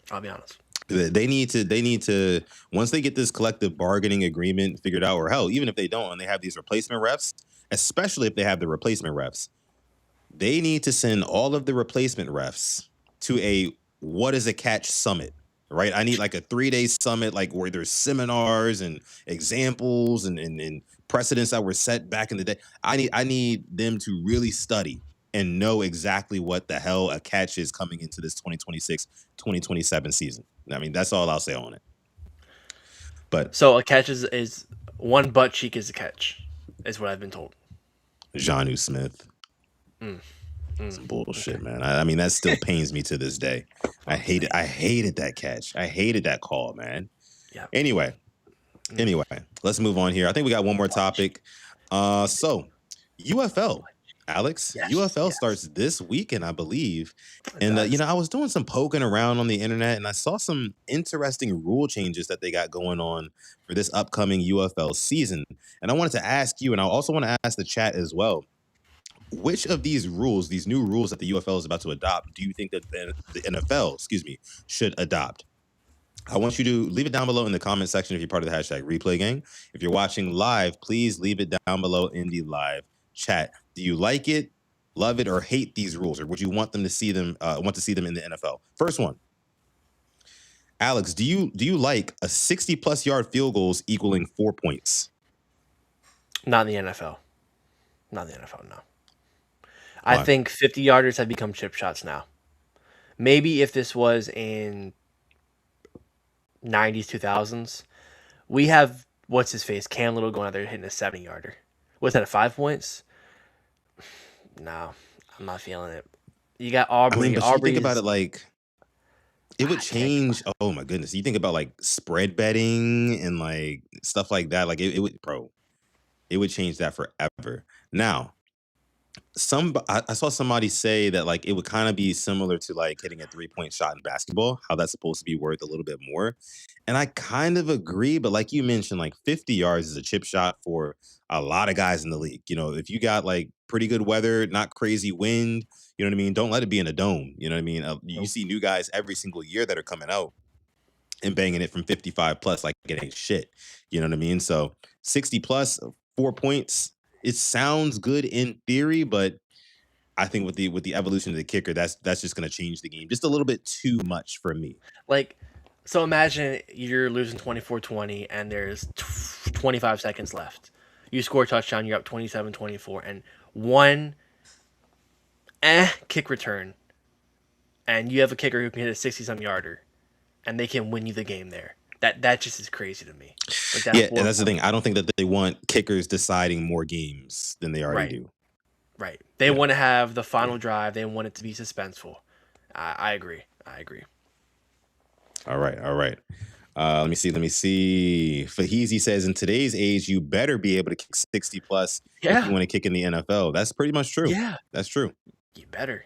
I'll be honest. They need to once they get this collective bargaining agreement figured out, or hell, even if they don't and they have these replacement refs, especially if they have the replacement refs, they need to send all of the replacement refs to a what is a catch summit, right? I need like a 3 day summit, like where there's seminars and examples and precedents that were set back in the day. I need them to really study and know exactly what the hell a catch is coming into this 2026-2027 season. I mean, that's all I'll say on it. But So a catch is one butt cheek is a catch, is what I've been told. Jonnu Smith, Mm, some okay. bullshit, man. I mean, that still pains me to this day. I Fuck hate it. me. I hated that catch. I hated that call, man. Yeah. Anyway, Mm, anyway, let's move on here. I think we got one more butt cheek. topic. So UFL, Alex, Yes. UFL starts Yes. this weekend, I believe. It And does. I was doing some poking around on the internet, and I saw some interesting rule changes that they got going on for this upcoming UFL season. And I wanted to ask you, and I also want to ask the chat as well. Which of these rules, these new rules that the UFL is about to adopt, do you think that the NFL, excuse me, should adopt? I want you to leave it down below in the comment section if you're part of the hashtag replay gang. If you're watching live, please leave it down below in the live chat. Do you like it, love it, or hate these rules, or would you want them to see them? Want to see them in the NFL? First one, Alex. Do you like a 60+ yard field goals equaling 4 points? Not in the NFL. Not in the NFL. No. I Why? think 50 yarders have become chip shots now. Maybe if this was in 90s, 2000s, we have what's his face, Cam Little going out there hitting a 70 yarder. Was that at 5 points? No, I'm not feeling it. You got I mean, Aubrey. but you think about Aubrey's it like it would I can't get change. Oh my goodness, you think about like spread betting and like stuff like that. Like it would, bro. It would change that forever. Now, I saw somebody say that like it would kind of be similar to like hitting a 3 point shot in basketball, how that's supposed to be worth a little bit more. And I kind of agree, but like you mentioned, like 50 yards is a chip shot for a lot of guys in the league. If you got like pretty good weather, not crazy wind, you know what I mean? Don't let it be in a dome. You know what I mean? You nope. see new guys every single year that are coming out and banging it from 55 plus like it ain't shit. You know what I mean? So 60 plus, 4 points. It sounds good in theory, but I think with the evolution of the kicker, that's just going to change the game just a little bit too much for me. Like, so imagine you're losing 24-20 and there's 25 seconds left. You score a touchdown, you're up 27-24, and one kick return, and you have a kicker who can hit a 60-some yarder, and they can win you the game there. That just is crazy to me. Like that Yeah, and four that's the point, thing. I don't think that they want kickers deciding more games than they already right? do. Right. They Yeah. want to have the final drive. They want it to be suspenseful. I agree. I agree. All right. All right. Let me see. Let me see. Fahizi says, in today's age, you better be able to kick 60 plus if you Yeah. want to kick in the NFL. That's pretty much true. Yeah. That's true. You better.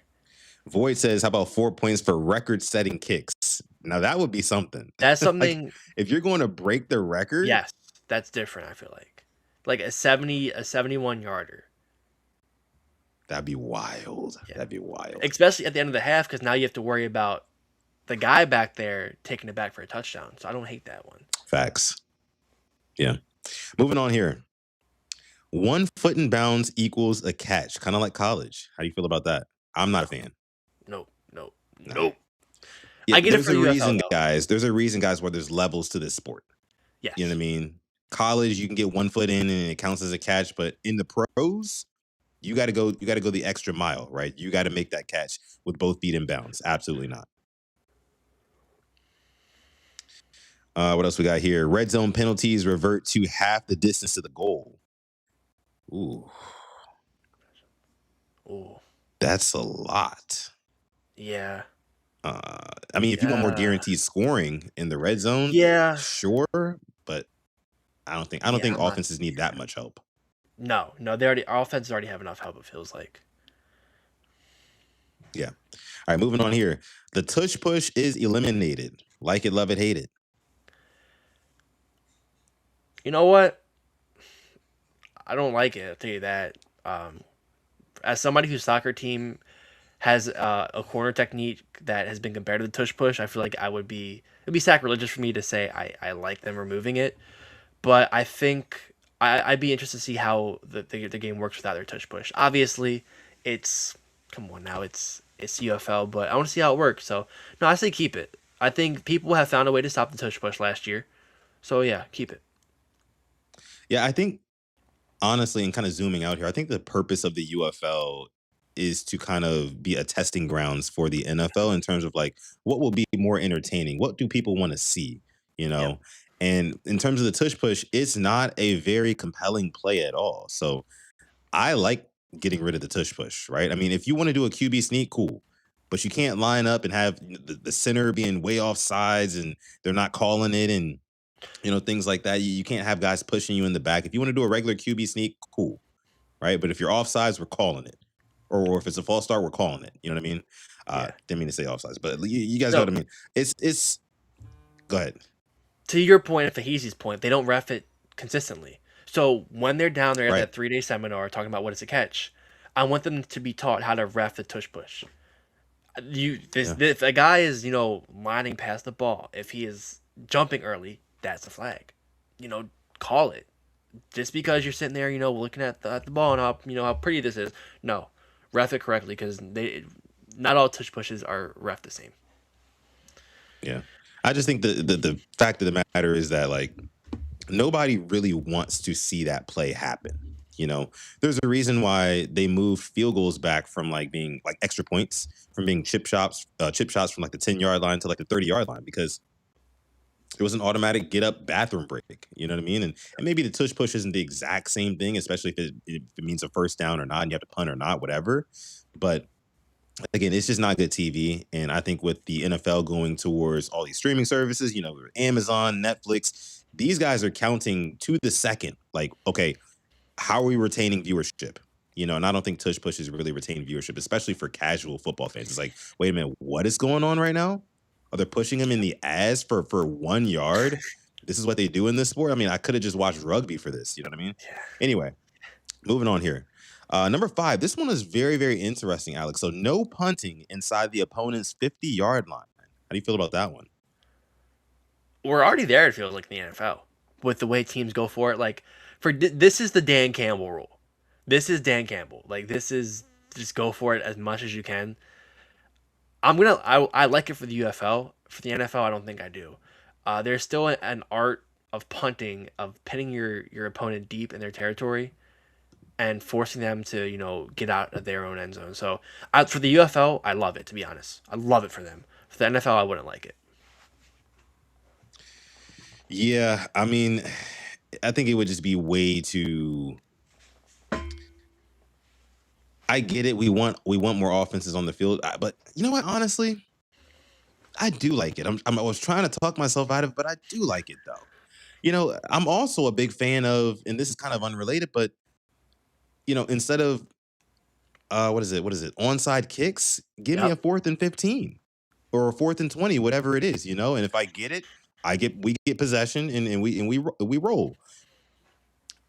Void says, how about 4 points for record setting kicks? Now, that would be something. That's Like, something. if you're going to break the record, Yes. That's different. I feel like a 71 yarder. that'd be wild. Yeah. That'd be wild. Especially at the end of the half, because now you have to worry about the guy back there taking it back for a touchdown. So I don't hate that one. Facts. Yeah. Moving on here. 1 foot in bounds equals a catch, kind of like college. How do you feel about that? I'm not a No. fan. No. No. No. No. Yeah, I get it there's for a the UFL reason, though. guys. There's a reason, guys, where there's levels to this sport. You know what I Yes. mean? College, you can get 1 foot in and it counts as a catch, but in the pros, you got to go the extra mile, right? You got to make that catch with both feet in bounds. Absolutely not. What else we got here? Red zone penalties revert to half the distance to the goal. Ooh, Oh. that's a lot. Yeah. I mean, if you want more Yeah. guaranteed scoring in the red zone, Yeah. sure, but I don't Yeah. think I'm not. offenses need that much help. No. No. They already. Our offenses already have enough help. It feels like. Yeah. All right, moving on here. The tush push is eliminated. Like it, love it, hate it. You know what? I don't like it. I'll tell you that. Um, as somebody whose soccer team has a corner technique that has been compared to the tush push, I feel like it'd be sacrilegious for me to say I like them removing it. But I think I'd be interested to see how the game works without their tush push. Obviously, it's come on now, it's UFL, but I want to see how it works. So no, I say keep it. I think people have found a way to stop the tush push last year. So yeah, keep it. Yeah, I think honestly, and kind of zooming out here, I think the purpose of the UFL is to kind of be a testing grounds for the NFL in terms of like what will be more entertaining, what do people want to see, you Yep. know? And in terms of the tush push, it's not a very compelling play at all. So I like getting rid of the tush push, right? I mean, if you want to do a QB sneak, cool. But you can't line up and have the center being way off sides and they're not calling it and things like that. You can't have guys pushing you in the back. If you want to do a regular QB sneak, cool, right? But if you're offsides, we're calling it. Or if it's a false start, we're calling it. You know what I mean? Yeah. Didn't mean to say offsides, but you guys know what No, I mean. It's go ahead. to your point and Fahizi's point, they don't ref it consistently. So when they're down there at Right. that 3 day seminar talking about what is a catch, I want them to be taught how to ref the tush push. Yeah. If a guy is lining past the ball, if he is jumping early, that's a flag. You know, call it. Just because you're sitting there, looking at the ball and how pretty this is, no, ref it correctly because they not all tush pushes are ref the same. Yeah. I just think the fact of the matter is that like nobody really wants to see that play happen. There's a reason why they move field goals back from like being like extra points from being chip shots from like the 10-yard line to like the 30-yard line because it was an automatic get up bathroom break. You know what I mean? And maybe the tush push isn't the exact same thing, especially if it means a first down or not, and you have to punt or not, whatever. But again, it's just not good TV. And I think with the NFL going towards all these streaming services, Amazon, Netflix, these guys are counting to the second. Like, okay, how are we retaining viewership? And I don't think tush push is really retaining viewership, especially for casual football fans. It's like, wait a minute, what is going on right now? Are they pushing him in the ass for 1 yard? This is what they do in this sport. I mean, I could have just watched rugby for this. You know what I mean? Yeah. Anyway, moving on here. Number 5. This one is very, very interesting, Alex. So no punting inside the opponent's 50-yard line. How do you feel about that one? We're already there. It feels like in the NFL with the way teams go for it. Like this is the Dan Campbell rule. This is Dan Campbell. Like this is just go for it as much as you can. I like it for the UFL. For the NFL, I don't think I do. There's still an art of punting, of pinning your opponent deep in their territory and forcing them to get out of their own end zone. So for the UFL, I love it. To be honest, I love it for them. For the NFL, I wouldn't like it. Yeah, I mean, I think it would just be way too I get it. We want more offenses on the field, but you know what? Honestly, I do like it. I was trying to talk myself out of it, but I do like it though. I'm also a big fan of, and this is kind of unrelated, but instead of what is it, onside kicks, give me a Yep. 4th and 15 or a 4th and 20, whatever it is. And if I get it, we get possession and we roll.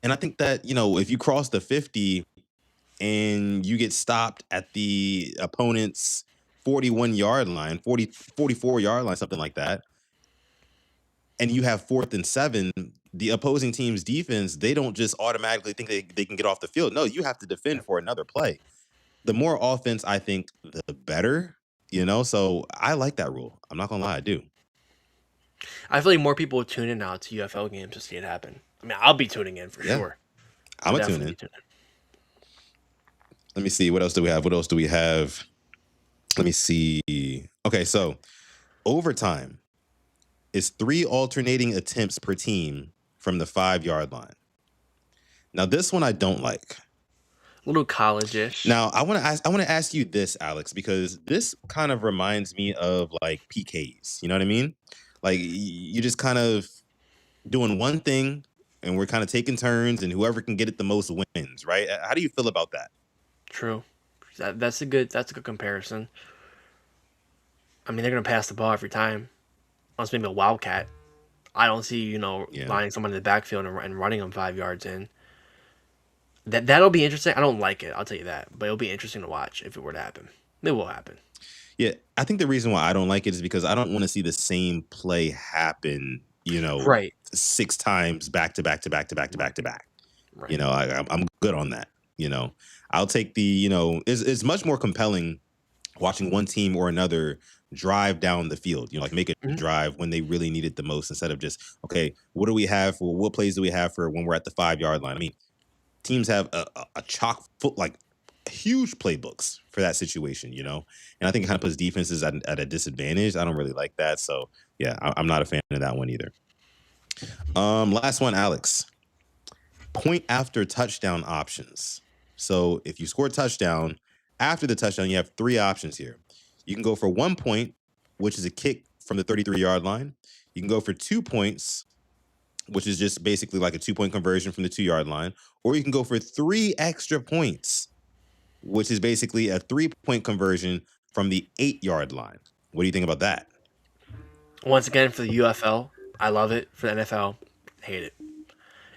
And I think that if you cross the 50 and you get stopped at the opponent's 41-yard line, 44-yard line, something like that, and you have 4th and 7, the opposing team's defense, they don't just automatically think they can get off the field. No, you have to defend for another play. The more offense, I think, the better. So I like that rule. I'm not gonna lie, I do. I feel like more people tune in now to UFL games to see it happen. I mean, I'll be tuning in for Yeah, sure. I'm I'll gonna tune definitely be in. tuning in. Let me see. What else do we have? What else do we have? Let me see. Okay, so overtime is 3 alternating attempts per team from the 5-yard line. Now, this one I don't like. A little college-ish. Now, I want to ask you this, Alex, because this kind of reminds me of like PKs. You know what I mean? Like you just kind of doing one thing, and we're kind of taking turns, and whoever can get it the most wins, right? How do you feel about that? True. That's a good comparison. I mean, they're gonna pass the ball every time. Unless maybe a wildcat. I don't see Yeah. lining someone in the backfield and running them 5 yards in. That'll be interesting. I don't like it. I'll tell you that, but it'll be interesting to watch if it were to happen. It will happen. Yeah, I think the reason why I don't like it is because I don't want to see the same play happen, Right. 6 times back to back to back to back to back to back. Right. I'm good on that. You know, I'll take it's much more compelling watching one team or another drive down the field, like make a Mhm. drive when they really need it the most instead of just, okay, what do we have for what plays do we have for when we're at the 5-yard line? I mean, teams have a chock full, like huge playbooks for that situation, and I think it kind of puts defenses at a disadvantage. I don't really like that. So yeah, I'm not a fan of that one either. Last one, Alex. Point after touchdown options. So if you score a touchdown, after the touchdown, you have 3 options here. You can go for 1 point, which is a kick from the 33-yard line. You can go for 2 points, which is just basically like a 2-point conversion from the 2-yard line. Or you can go for 3 extra points, which is basically a 3-point conversion from the 8-yard line. What do you think about that? Once again, for the UFL, I love it. For the NFL, hate it.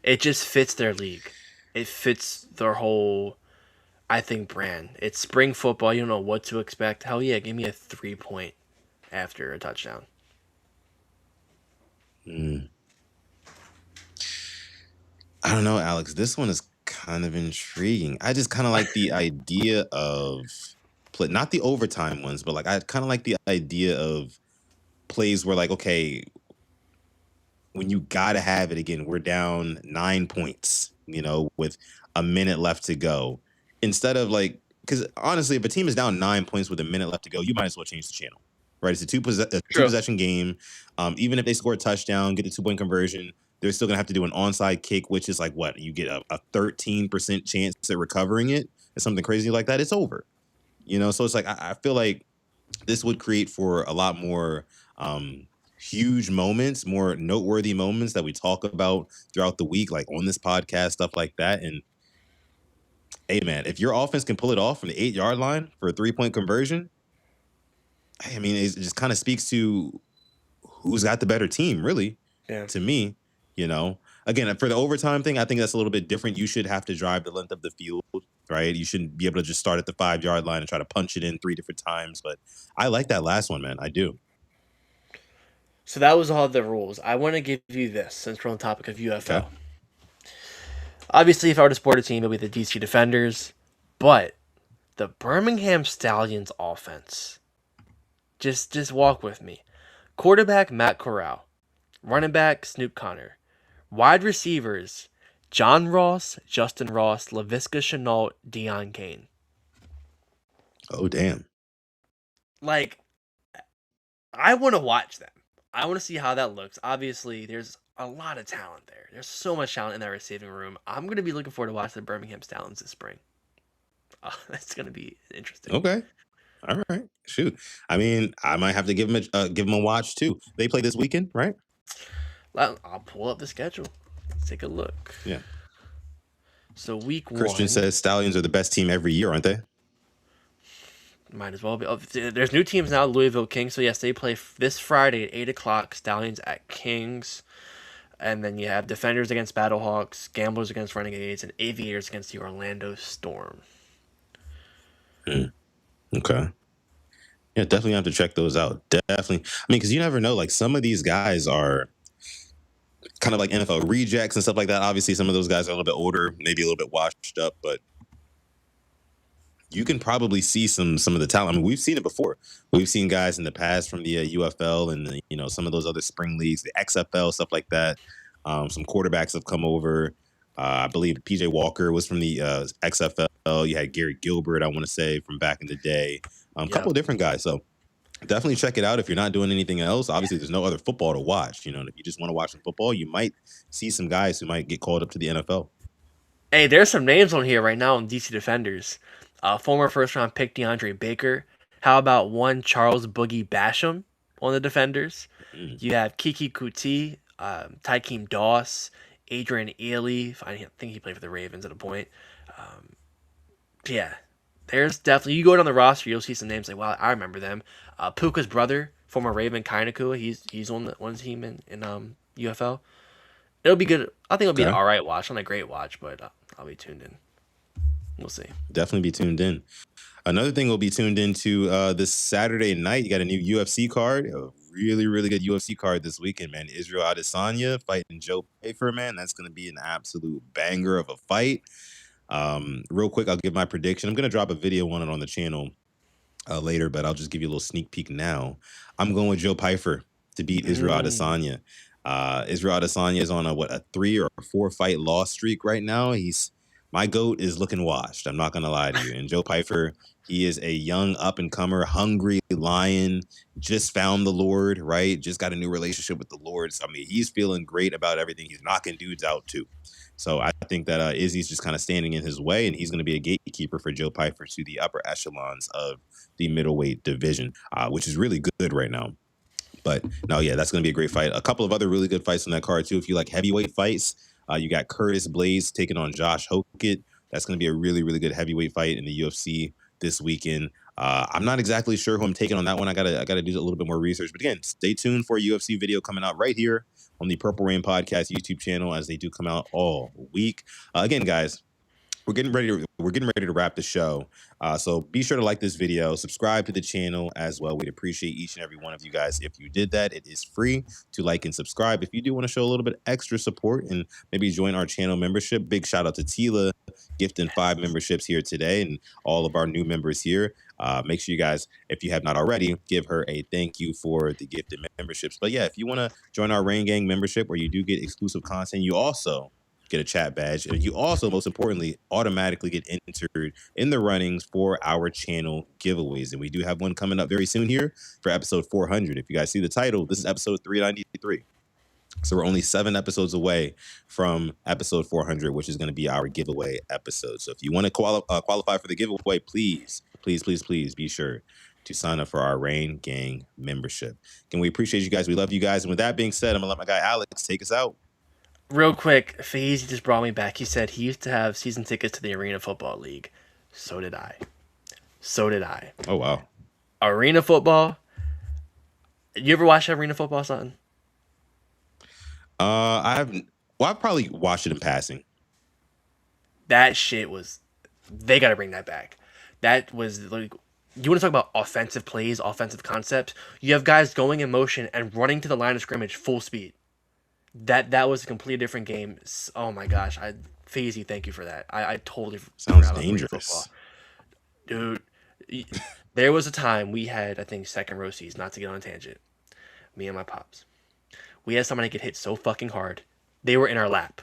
It just fits their league. It fits their whole, I think, brand. It's spring football. You don't know what to expect. Hell yeah, give me a 3 point after a touchdown. Hmm. I don't know, Alex. This one is kind of intriguing. I just kind of like the idea of play, not the overtime ones, but like I kind of like the idea of plays where like, okay, when you gotta have it again, we're down 9 points, with a minute left to go. Instead of like, because honestly, if a team is down 9 points with a minute left to go, you might as well change the channel, right? It's a two True. possession game. Even if they score a touchdown, get the 2-point conversion, they're still gonna have to do an onside kick, which is like what you get a 13% chance at recovering it, or something crazy like that. It's over, So it's like I feel like this would create for a lot more huge moments, more noteworthy moments that we talk about throughout the week, like on this podcast, stuff like that. And hey, man, if your offense can pull it off from the 8-yard line for a 3-point conversion, I mean, it just kind of speaks to who's got the better team, really, Yeah. to me. You know, Again, for the overtime thing, I think that's a little bit different. You should have to drive the length of the field, right? You shouldn't be able to just start at the 5-yard line and try to punch it in 3 different times. But I like that last one, man. I do. So that was all the rules. I want to give you this since we're on the topic of Okay. UFL. Obviously, if I were to support a team, it would be the DC Defenders, but the Birmingham Stallions offense. Just walk with me. Quarterback Matt Corral, running back Snoop Connor, wide receivers John Ross, Justin Ross, Laviska Chenault, Deion Kane. Oh, damn. Like, I want to watch them. I want to see how that looks. Obviously, there's a lot of talent there. There's so much talent in that receiving room. I'm going to be looking forward to watching the Birmingham Stallions this spring. That's gonna be interesting. Okay. All right. Shoot. I mean, I might have to give him a watch too. They play this weekend, right? Well, I'll pull up the schedule. Let's take a look. Yeah. So week Christian one says Stallions are the best team every year, aren't they? might as well be. Oh, there's new teams now. Louisville Kings. So yes, they play this Friday at 8 o'clock. Stallions at Kings, and then you have Defenders against Battlehawks, Gamblers against Renegades, and Aviators against the Orlando Storm. Hmm. Okay. Yeah, definitely have to check those out. Definitely. I mean, because you never know. Like some of these guys are kind of like NFL rejects and stuff like that. Obviously, some of those guys are a little bit older, maybe a little bit washed up, but you can probably see some of the talent. I mean, we've seen it before. We've seen guys in the past from the UFL and some of those other spring leagues, the XFL, stuff like that. Some quarterbacks have come over. I believe PJ Walker was from the XFL. You had Gary Gilbert, I want to say, from back in the day. A couple Yep. of different guys. So definitely check it out if you're not doing anything else. Obviously, there's no other football to watch. If you just want to watch some football, you might see some guys who might get called up to the NFL. Hey, there's some names on here right now in DC Defenders. Former first round pick DeAndre Baker. How about one Charles Boogie Basham on the Defenders? Mm, You have Kiki Kuti, Tykeem Doss, Adrian Ely. I think he played for the Ravens at a point. Um, yeah, there's definitely, you go down the roster, you'll see some names like, wow, I remember them. Puka's brother, former Raven Kainakua, he's on one team in UFL. It'll be good. I think it'll be an okay, all right watch, not a great watch, but I'll be tuned in. We'll see. definitely be tuned in. Another thing we'll be tuned into this Saturday night. You got a new UFC card, a really, really good UFC card this weekend, man. Israel Adesanya fighting Joe Pfeiffer, man. That's going to be an absolute banger of a fight. Real quick, I'll give my prediction. I'm going to drop a video on it on the channel later, but I'll just give you a little sneak peek now. I'm going with Joe Pfeiffer to beat Israel Mm, Adesanya. Israel Adesanya is on a 3 or 4 fight loss streak right now. He's my goat is looking washed. I'm not gonna lie to you. And Joe Pfeiffer, he is a young up and comer, hungry lion. Just found the Lord, right? Just got a new relationship with the Lord. So, I mean, he's feeling great about everything. He's knocking dudes out too. So I think that Izzy's just kind of standing in his way, and he's going to be a gatekeeper for Joe Pfeiffer to the upper echelons of the middleweight division, which is really good right now. But no, yeah, that's going to be a great fight. A couple of other really good fights on that card too. If you like heavyweight fights, you got Curtis Blades taking on Josh Hokett. That's going to be a really, really good heavyweight fight in the UFC this weekend. I'm not exactly sure who I'm taking on that one. I gotta do a little bit more research. But again, stay tuned for a UFC video coming out right here on the Purple Rain Podcast YouTube channel as they do come out all week. Again, guys, we're getting ready to wrap the show. So be sure to like this video, subscribe to the channel as well. We'd appreciate each and every one of you guys if you did that. It is free to like and subscribe. If you do want to show a little bit extra support and maybe join our channel membership, big shout out to Tila gifting 5 memberships here today and all of our new members here. Make sure you guys, if you have not already, give her a thank you for the gifted memberships. But yeah, if you want to join our Rain Gang membership where you do get exclusive content, you also get a chat badge. And you also, most importantly, automatically get entered in the runnings for our channel giveaways. And we do have one coming up very soon here for episode 400. If you guys see the title, this is episode 393. So we're only 7 episodes away from episode 400, which is going to be our giveaway episode. So if you want to qualify for the giveaway, please, please, please, please be sure to sign up for our Rain Gang membership. And we appreciate you guys. We love you guys. And with that being said, I'm going to let my guy Alex take us out. real quick, Faze just brought me back. He said he used to have season tickets to the Arena Football League. So did I. So did I. Oh, wow. Arena football. You ever watch Arena Football, something? I haven't. Well, I've probably watched it in passing. That shit was. They got to bring that back. That was like. You want to talk about offensive plays, offensive concepts? You have guys going in motion and running to the line of scrimmage full speed. That was a completely different game. Oh my gosh, Fazy, thank you for that. I totally Sounds forgot about Arena Football, dangerous. dude. There was a time we had, I think, second row seats. Not to get on a tangent, me and my pops. We had somebody get hit so fucking hard, they were in our lap,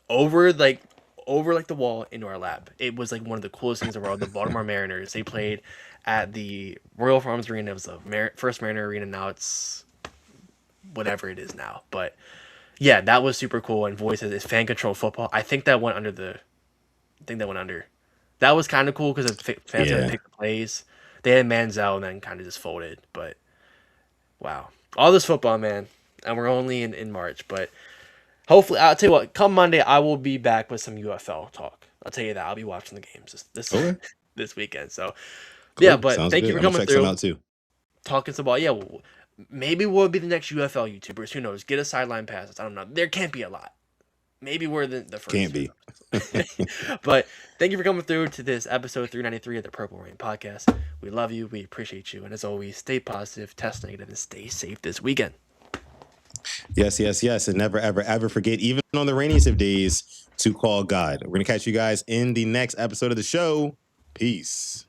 over like the wall into our lap. It was like one of the coolest things in the world. The Baltimore Mariners, they played at the Royal Farms Arena. It was the first Mariner Arena. Now it's whatever it is now, but yeah, that was super cool. And voices is fan control football. I think that went under. That was kind of cool because the fans got to Yeah. pick the plays. They had Manziel and then kind of just folded. But wow, all this football, man, and we're only in March. But hopefully, I'll tell you what. Come Monday, I will be back with some UFL talk. I'll tell you that. I'll be watching the games this Okay. this weekend. So yeah, Cool. but Sounds thank you good. for I'm gonna coming check some through, out too. talking some ball. Yeah, maybe we'll be the next UFL YouTubers. Who knows? Get a sideline passes. I don't know. There can't be a lot. Maybe we're the first Can't few. be. But thank you for coming through to this episode 393 of the Purple Rain Podcast. We love you. We appreciate you. And as always, stay positive, test negative, and stay safe this weekend. Yes, yes, yes. And never, ever, ever forget, even on the rainiest of days, to call God. We're going to catch you guys in the next episode of the show. Peace.